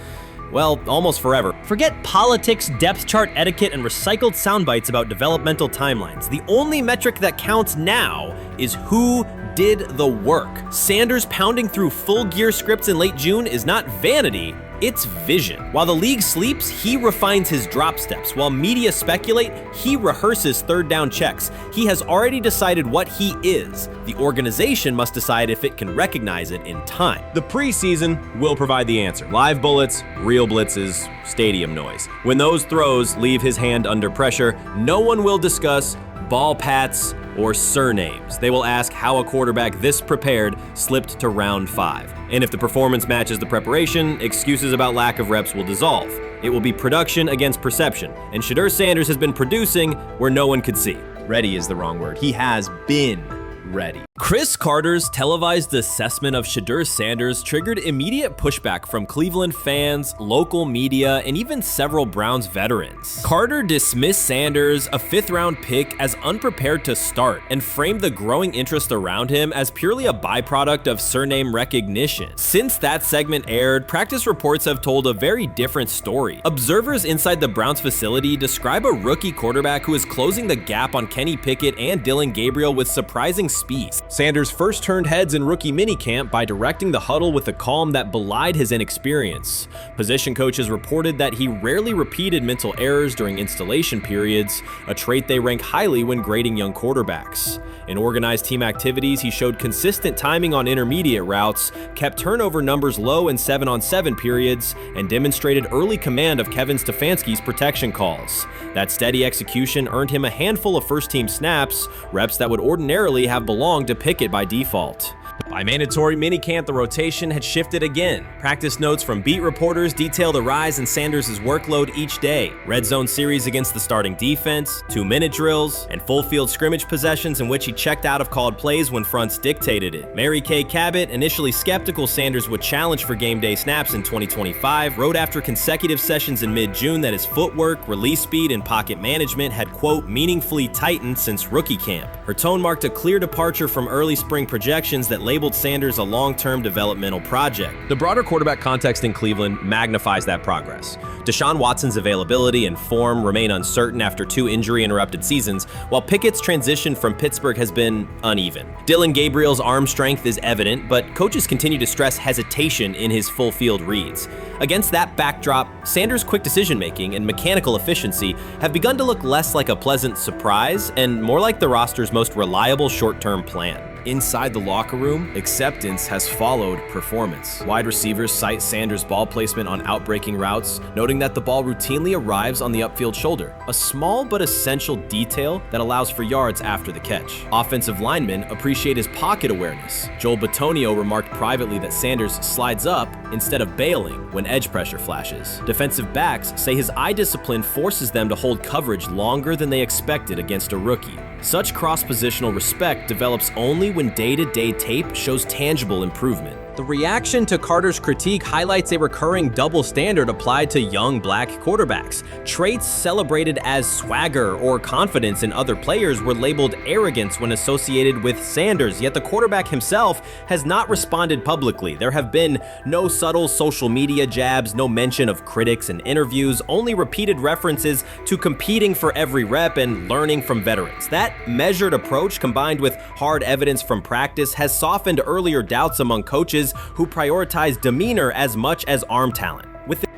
well, almost forever. Forget politics, depth chart etiquette, and recycled sound bites about developmental timelines. The only metric that counts now is who did the work. Sanders pounding through full gear scripts in late June is not vanity, it's vision. While the league sleeps, he refines his drop steps. While media speculate, he rehearses third down checks. He has already decided what he is. The organization must decide if it can recognize it in time. The preseason will provide the answer. Live bullets, real blitzes, stadium noise. When those throws leave his hand under pressure, no one will discuss ball pats, or surnames. They will ask how a quarterback this prepared slipped to round 5. And if the performance matches the preparation, excuses about lack of reps will dissolve. It will be production against perception, and Shedeur Sanders has been producing where no one could see. Ready is the wrong word. He has been ready. Chris Carter's televised assessment of Shedeur Sanders triggered immediate pushback from Cleveland fans, local media, and even several Browns veterans. Carter dismissed Sanders, a 5th-round pick, as unprepared to start and framed the growing interest around him as purely a byproduct of surname recognition. Since that segment aired, practice reports have told a very different story. Observers inside the Browns facility describe a rookie quarterback who is closing the gap on Kenny Pickett and Dillon Gabriel with surprising speed. Sanders first turned heads in rookie minicamp by directing the huddle with a calm that belied his inexperience. Position coaches reported that he rarely repeated mental errors during installation periods, a trait they rank highly when grading young quarterbacks. In organized team activities, he showed consistent timing on intermediate routes, kept turnover numbers low in 7-on-7 periods, and demonstrated early command of Kevin Stefanski's protection calls. That steady execution earned him a handful of first-team snaps, reps that would ordinarily have belonged to Pickett by default. By mandatory minicamp, the rotation had shifted again. Practice notes from beat reporters detail the rise in Sanders' workload each day. Red zone series against the starting defense, 2-minute drills, and full field scrimmage possessions in which he checked out of called plays when fronts dictated it. Mary Kay Cabot, initially skeptical Sanders would challenge for game day snaps in 2025, wrote after consecutive sessions in mid-June that his footwork, release speed, and pocket management had, quote, meaningfully tightened since rookie camp. Her tone marked a clear departure from early spring projections that labeled Sanders a long-term developmental project. The broader quarterback context in Cleveland magnifies that progress. Deshaun Watson's availability and form remain uncertain after 2 injury-interrupted seasons, while Pickett's transition from Pittsburgh has been uneven. Dillon Gabriel's arm strength is evident, but coaches continue to stress hesitation in his full-field reads. Against that backdrop, Sanders' quick decision-making and mechanical efficiency have begun to look less like a pleasant surprise and more like the roster's most reliable short-term plan. Inside the locker room, acceptance has followed performance. Wide receivers cite Sanders' ball placement on outbreaking routes, noting that the ball routinely arrives on the upfield shoulder, a small but essential detail that allows for yards after the catch. Offensive linemen appreciate his pocket awareness. Joel Bitonio remarked privately that Sanders slides up instead of bailing when edge pressure flashes. Defensive backs say his eye discipline forces them to hold coverage longer than they expected against a rookie. Such cross-positional respect develops only when day-to-day tape shows tangible improvement. The reaction to Carter's critique highlights a recurring double standard applied to young black quarterbacks. Traits celebrated as swagger or confidence in other players were labeled arrogance when associated with Sanders, yet the quarterback himself has not responded publicly. There have been no subtle social media jabs, no mention of critics and interviews, only repeated references to competing for every rep and learning from veterans. That measured approach, combined with hard evidence from practice, has softened earlier doubts among coaches who prioritize demeanor as much as arm talent.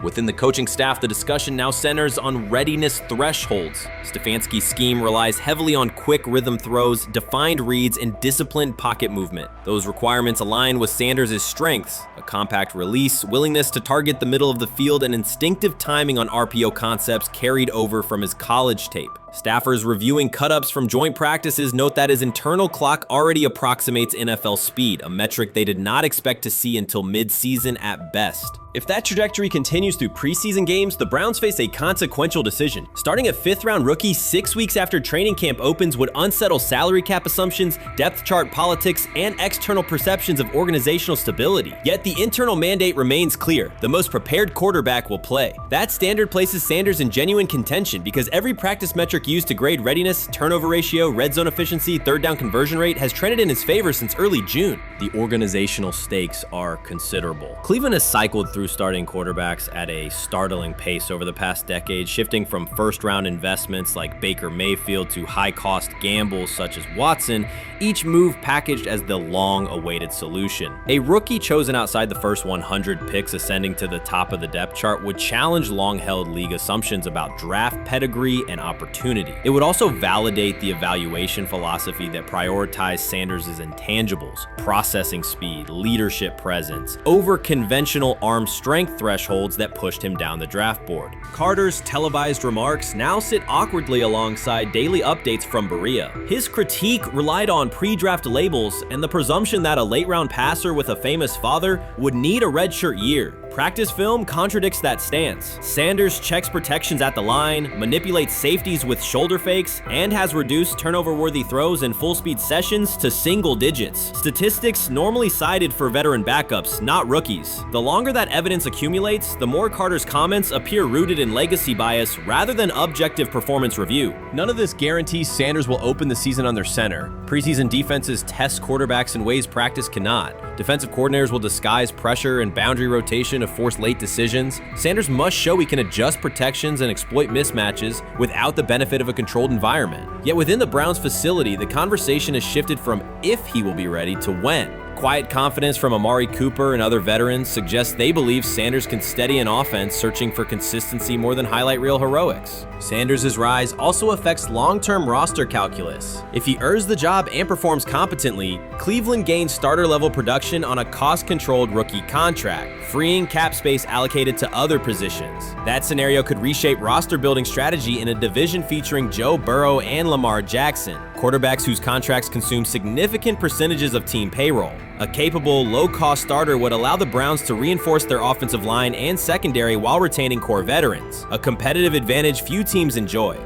Within the coaching staff, the discussion now centers on readiness thresholds. Stefanski's scheme relies heavily on quick rhythm throws, defined reads, and disciplined pocket movement. Those requirements align with Sanders' strengths: a compact release, willingness to target the middle of the field, and instinctive timing on RPO concepts carried over from his college tape. Staffers reviewing cut-ups from joint practices note that his internal clock already approximates NFL speed, a metric they did not expect to see until mid-season at best. If that trajectory continues through preseason games, the Browns face a consequential decision. Starting a 5th-round rookie 6 weeks after training camp opens would unsettle salary cap assumptions, depth chart politics, and external perceptions of organizational stability. Yet the internal mandate remains clear: the most prepared quarterback will play. That standard places Sanders in genuine contention because every practice metric used to grade readiness, turnover ratio, red zone efficiency, third down conversion rate has trended in his favor since early June. The organizational stakes are considerable. Cleveland has cycled through starting quarterbacks at a startling pace over the past decade, shifting from first-round investments like Baker Mayfield to high-cost gambles such as Watson, each move packaged as the long-awaited solution. A rookie chosen outside the first 100 picks ascending to the top of the depth chart would challenge long-held league assumptions about draft pedigree and opportunity. It would also validate the evaluation philosophy that prioritized Sanders' intangibles: process, processing speed, leadership presence, over conventional arm strength thresholds that pushed him down the draft board. Carter's televised remarks now sit awkwardly alongside daily updates from Berea. His critique relied on pre-draft labels and the presumption that a late-round passer with a famous father would need a redshirt year. Practice film contradicts that stance. Sanders checks protections at the line, manipulates safeties with shoulder fakes, and has reduced turnover-worthy throws in full-speed sessions to single digits. Statistics normally cited for veteran backups, not rookies. The longer that evidence accumulates, the more Carter's comments appear rooted in legacy bias rather than objective performance review. None of this guarantees Sanders will open the season under center. Preseason defenses test quarterbacks in ways practice cannot. Defensive coordinators will disguise pressure and boundary rotation to force late decisions. Sanders must show he can adjust protections and exploit mismatches without the benefit of a controlled environment. Yet within the Browns facility, the conversation has shifted from if he will be ready to when. Quiet confidence from Amari Cooper and other veterans suggests they believe Sanders can steady an offense searching for consistency more than highlight reel heroics. Sanders' rise also affects long-term roster calculus. If he earns the job and performs competently, Cleveland gains starter-level production on a cost-controlled rookie contract, freeing cap space allocated to other positions. That scenario could reshape roster-building strategy in a division featuring Joe Burrow and Lamar Jackson, quarterbacks whose contracts consume significant percentages of team payroll. A capable, low-cost starter would allow the Browns to reinforce their offensive line and secondary while retaining core veterans, a competitive advantage few teams enjoy.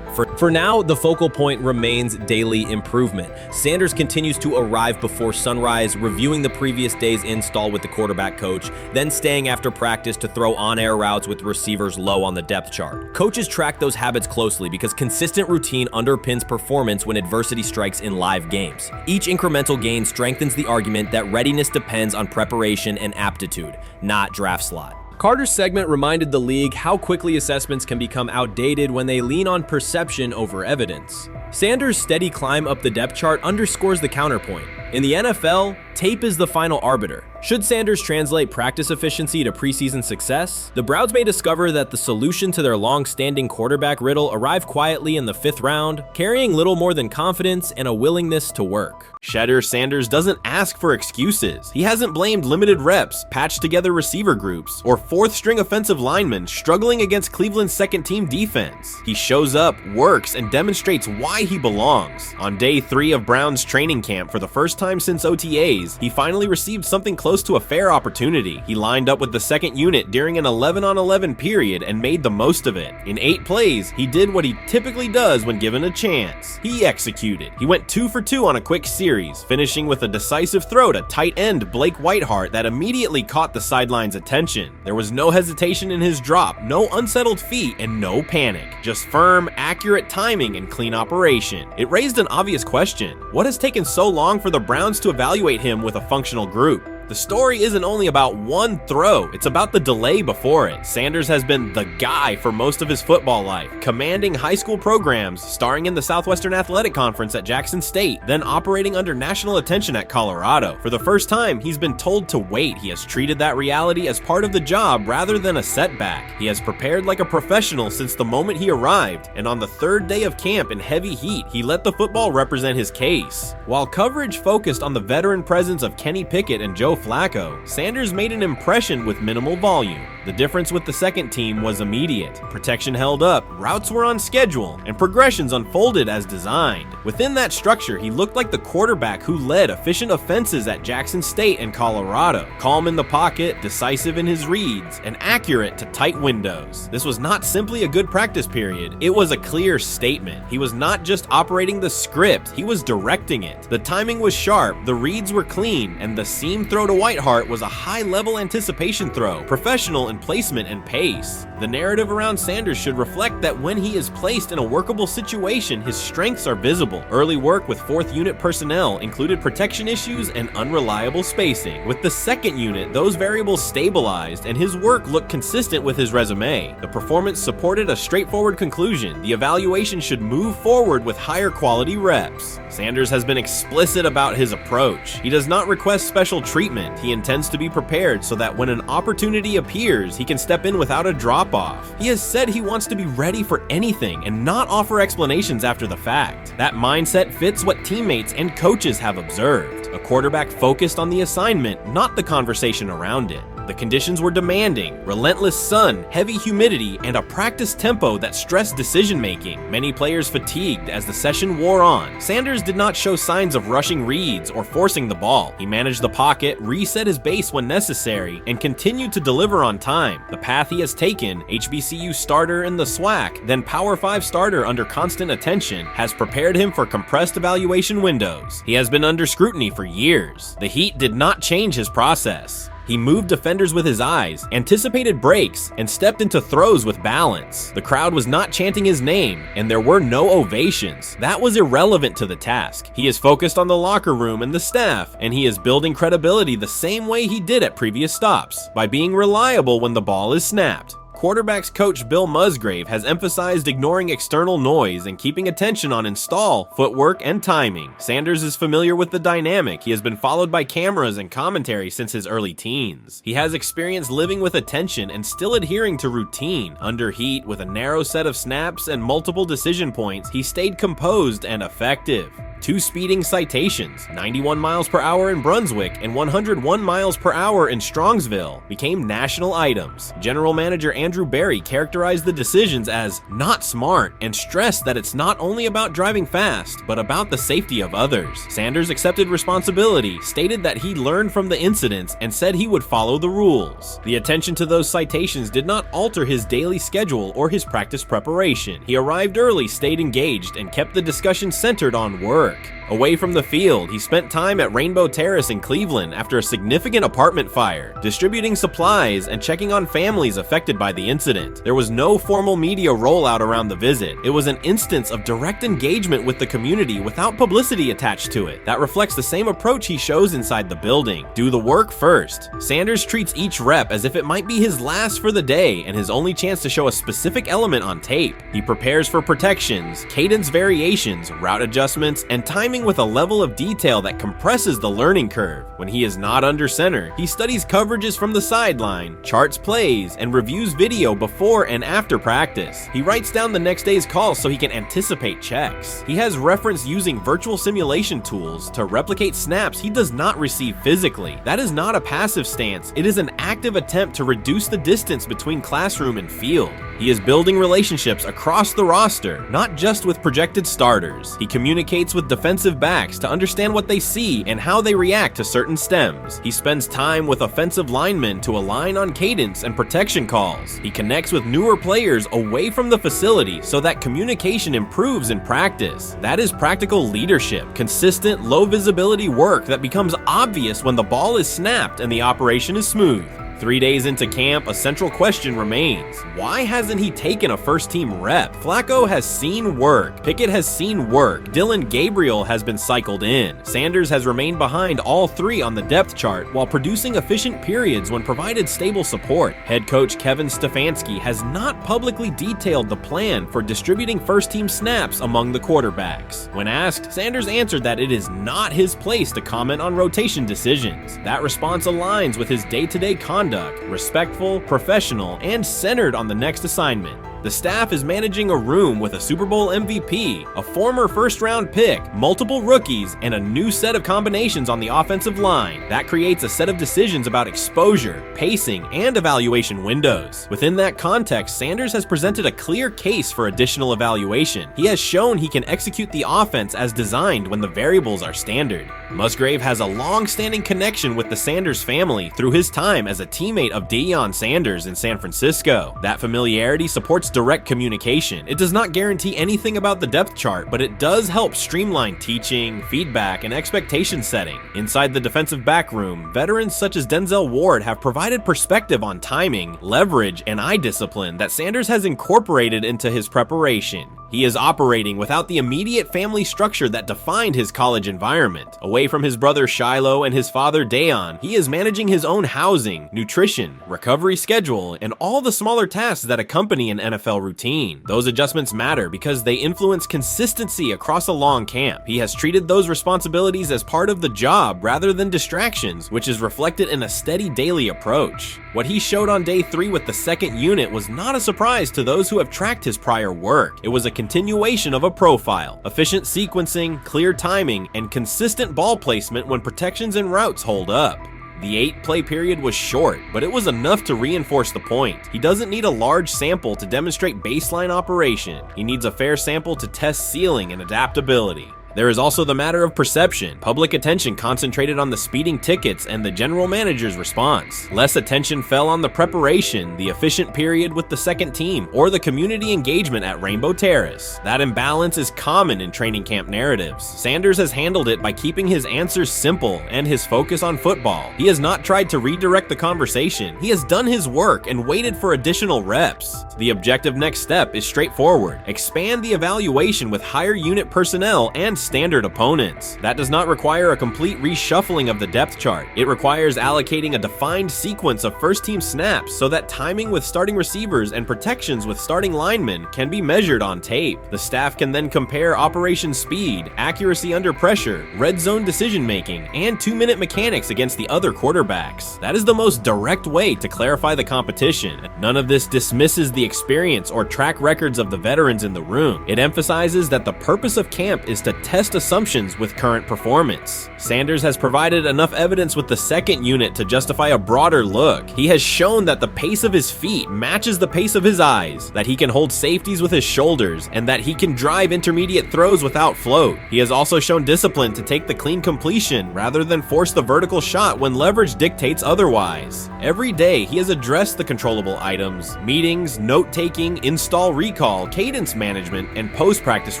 For now, the focal point remains daily improvement. Sanders continues to arrive before sunrise, reviewing the previous day's install with the quarterback coach, then staying after practice to throw on-air routes with receivers low on the depth chart. Coaches track those habits closely because consistent routine underpins performance when adversity strikes in live games. Each incremental gain strengthens the argument that readiness depends on preparation and aptitude, not draft slot. Carter's segment reminded the league how quickly assessments can become outdated when they lean on perception over evidence. Sanders' steady climb up the depth chart underscores the counterpoint. In the NFL, tape is the final arbiter. Should Sanders translate practice efficiency to preseason success, the Browns may discover that the solution to their long-standing quarterback riddle arrived quietly in the 5th round, carrying little more than confidence and a willingness to work. Shedeur Sanders doesn't ask for excuses. He hasn't blamed limited reps, patched together receiver groups, or 4th-string offensive linemen struggling against Cleveland's second-team defense. He shows up, works, and demonstrates why he belongs. On day 3 of Browns training camp, for the first time since OTAs, he finally received something close to a fair opportunity. He lined up with the second unit during an 11-on-11 period and made the most of it. In 8 plays, he did what he typically does when given a chance. He executed. He went 2 for 2 on a quick series, finishing with a decisive throw to tight end Blake Whiteheart that immediately caught the sideline's attention. There was no hesitation in his drop, no unsettled feet, and no panic. Just firm, accurate timing and clean operation. It raised an obvious question. What has taken so long for the Browns to evaluate him with a functional group? The story isn't only about one throw, it's about the delay before it. Sanders has been the guy for most of his football life, commanding high school programs, starring in the Southwestern Athletic Conference at Jackson State, then operating under national attention at Colorado. For the first time, he's been told to wait. He has treated that reality as part of the job rather than a setback. He has prepared like a professional since the moment he arrived, and on the 3rd day of camp in heavy heat, he let the football represent his case. While coverage focused on the veteran presence of Kenny Pickett and Joe Flacco, Sanders made an impression with minimal volume. The difference with the second team was immediate. Protection held up, routes were on schedule, and progressions unfolded as designed. Within that structure, he looked like the quarterback who led efficient offenses at Jackson State and Colorado. Calm in the pocket, decisive in his reads, and accurate to tight windows. This was not simply a good practice period, it was a clear statement. He was not just operating the script, he was directing it. The timing was sharp, the reads were clean, and the seam throw to Whiteheart was a high-level anticipation throw, professional in placement and pace. The narrative around Sanders should reflect that when he is placed in a workable situation, his strengths are visible. Early work with 4th unit personnel included protection issues and unreliable spacing. With the 2nd unit, those variables stabilized and his work looked consistent with his resume. The performance supported a straightforward conclusion. The evaluation should move forward with higher quality reps. Sanders has been explicit about his approach. He does not request special treatment. He intends to be prepared so that when an opportunity appears, he can step in without a drop-off. He has said he wants to be ready for anything and not offer explanations after the fact. That mindset fits what teammates and coaches have observed. A quarterback focused on the assignment, not the conversation around it. The conditions were demanding, relentless sun, heavy humidity, and a practice tempo that stressed decision-making. Many players fatigued as the session wore on. Sanders did not show signs of rushing reads or forcing the ball. He managed the pocket, reset his base when necessary, and continued to deliver on time. The path he has taken, HBCU starter in the SWAC, then Power 5 starter under constant attention, has prepared him for compressed evaluation windows. He has been under scrutiny for years. The heat did not change his process. He moved defenders with his eyes, anticipated breaks, and stepped into throws with balance. The crowd was not chanting his name, and there were no ovations. That was irrelevant to the task. He is focused on the locker room and the staff, and he is building credibility the same way he did at previous stops, by being reliable when the ball is snapped. Quarterbacks coach Bill Musgrave has emphasized ignoring external noise and keeping attention on install, footwork, and timing. Sanders is familiar with the dynamic. He has been followed by cameras and commentary since his early teens. He has experience living with attention and still adhering to routine. Under heat, with a narrow set of snaps and multiple decision points, he stayed composed and effective. 2 speeding citations, 91 miles per hour in Brunswick and 101 miles per hour in Strongsville, became national items. General Manager Andrew Berry characterized the decisions as not smart and stressed that it's not only about driving fast, but about the safety of others. Sanders accepted responsibility, stated that he learned from the incidents, and said he would follow the rules. The attention to those citations did not alter his daily schedule or his practice preparation. He arrived early, stayed engaged, and kept the discussion centered on work. Away from the field, he spent time at Rainbow Terrace in Cleveland after a significant apartment fire, distributing supplies and checking on families affected by the incident. There was no formal media rollout around the visit. It was an instance of direct engagement with the community without publicity attached to it. That reflects the same approach he shows inside the building. Do the work first. Sanders treats each rep as if it might be his last for the day and his only chance to show a specific element on tape. He prepares for protections, cadence variations, route adjustments, and timing with a level of detail that compresses the learning curve. When he is not under center, he studies coverages from the sideline, charts plays, and reviews video before and after practice. He writes down the next day's calls so he can anticipate checks. He has reference using virtual simulation tools to replicate snaps he does not receive physically. That is not a passive stance, it is an active attempt to reduce the distance between classroom and field. He is building relationships across the roster, not just with projected starters. He communicates with defensive backs to understand what they see and how they react to certain stems. He spends time with offensive linemen to align on cadence and protection calls. He connects with newer players away from the facility so that communication improves in practice. That is practical leadership, consistent, low visibility work that becomes obvious when the ball is snapped and the operation is smooth. 3 days into camp, a central question remains. Why hasn't he taken a first-team rep? Flacco has seen work. Pickett has seen work. Dillon Gabriel has been cycled in. Sanders has remained behind all 3 on the depth chart while producing efficient periods when provided stable support. Head coach Kevin Stefanski has not publicly detailed the plan for distributing first-team snaps among the quarterbacks. When asked, Sanders answered that it is not his place to comment on rotation decisions. That response aligns with his day-to-day conduct, respectful, professional, and centered on the next assignment. The staff is managing a room with a Super Bowl MVP, a former first-round pick, multiple rookies, and a new set of combinations on the offensive line. That creates a set of decisions about exposure, pacing, and evaluation windows. Within that context, Sanders has presented a clear case for additional evaluation. He has shown he can execute the offense as designed when the variables are standard. Musgrave has a long-standing connection with the Sanders family through his time as a teammate of Deion Sanders in San Francisco. That familiarity supports direct communication. It does not guarantee anything about the depth chart, but it does help streamline teaching, feedback, and expectation setting. Inside the defensive back room, veterans such as Denzel Ward have provided perspective on timing, leverage, and eye discipline that Sanders has incorporated into his preparation. He is operating without the immediate family structure that defined his college environment. Away from his brother Shiloh and his father Deion, he is managing his own housing, nutrition, recovery schedule, and all the smaller tasks that accompany an NFL routine. Those adjustments matter because they influence consistency across a long camp. He has treated those responsibilities as part of the job rather than distractions, which is reflected in a steady daily approach. What he showed on day 3 with the second unit was not a surprise to those who have tracked his prior work. It was a continuation of a profile: efficient sequencing, clear timing, and consistent ball placement when protections and routes hold up. The 8-play period was short, but it was enough to reinforce the point. He doesn't need a large sample to demonstrate baseline operation. He needs a fair sample to test ceiling and adaptability. There is also the matter of perception. Public attention concentrated on the speeding tickets and the general manager's response. Less attention fell on the preparation, the efficient period with the second team, or the community engagement at Rainbow Terrace. That imbalance is common in training camp narratives. Sanders has handled it by keeping his answers simple and his focus on football. He has not tried to redirect the conversation. He has done his work and waited for additional reps. The objective next step is straightforward: expand the evaluation with higher unit personnel and standard opponents. That does not require a complete reshuffling of the depth chart. It requires allocating a defined sequence of first-team snaps so that timing with starting receivers and protections with starting linemen can be measured on tape. The staff can then compare operation speed, accuracy under pressure, red zone decision-making, and 2-minute mechanics against the other quarterbacks. That is the most direct way to clarify the competition. None of this dismisses the experience or track records of the veterans in the room. It emphasizes that the purpose of camp is to test assumptions with current performance. Sanders has provided enough evidence with the second unit to justify a broader look. He has shown that the pace of his feet matches the pace of his eyes, that he can hold safeties with his shoulders, and that he can drive intermediate throws without float. He has also shown discipline to take the clean completion rather than force the vertical shot when leverage dictates otherwise. Every day, he has addressed the controllable items: meetings, note-taking, install recall, cadence management, and post-practice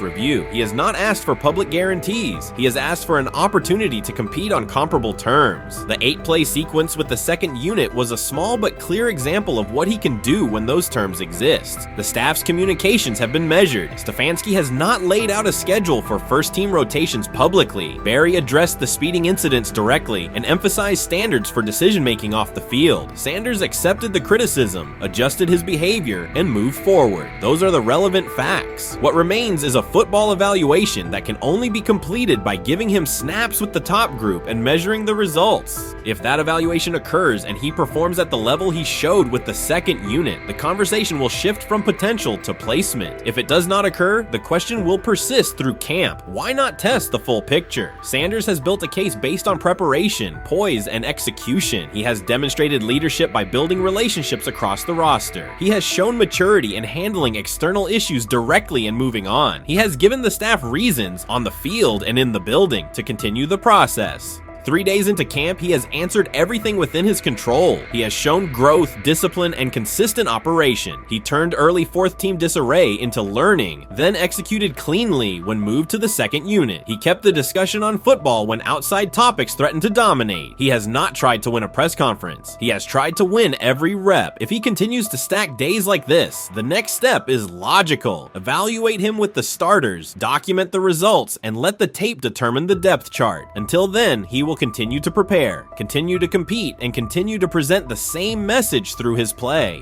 review. He has not asked for public guarantees. He has asked for an opportunity to compete on comparable terms. The 8-play sequence with the second unit was a small but clear example of what he can do when those terms exist. The staff's communications have been measured. Stefanski has not laid out a schedule for first-team rotations publicly. Barry addressed the speeding incidents directly and emphasized standards for decision-making off the field. Sanders accepted the criticism, adjusted his behavior, and moved forward. Those are the relevant facts. What remains is a football evaluation that can only be completed by giving him snaps with the top group and measuring the results. If that evaluation occurs and he performs at the level he showed with the second unit, the conversation will shift from potential to placement. If it does not occur, the question will persist through camp. Why not test the full picture? Sanders has built a case based on preparation, poise, and execution. He has demonstrated leadership by building relationships across the roster. He has shown maturity in handling external issues directly and moving on. He has given the staff reasons on the field and in the building to continue the process. 3 days into camp, he has answered everything within his control. He has shown growth, discipline, and consistent operation. He turned early fourth-team disarray into learning, then executed cleanly when moved to the second unit. He kept the discussion on football when outside topics threatened to dominate. He has not tried to win a press conference. He has tried to win every rep. If he continues to stack days like this, the next step is logical. Evaluate him with the starters, document the results, and let the tape determine the depth chart. Until then, he will continue to prepare, continue to compete, and continue to present the same message through his play.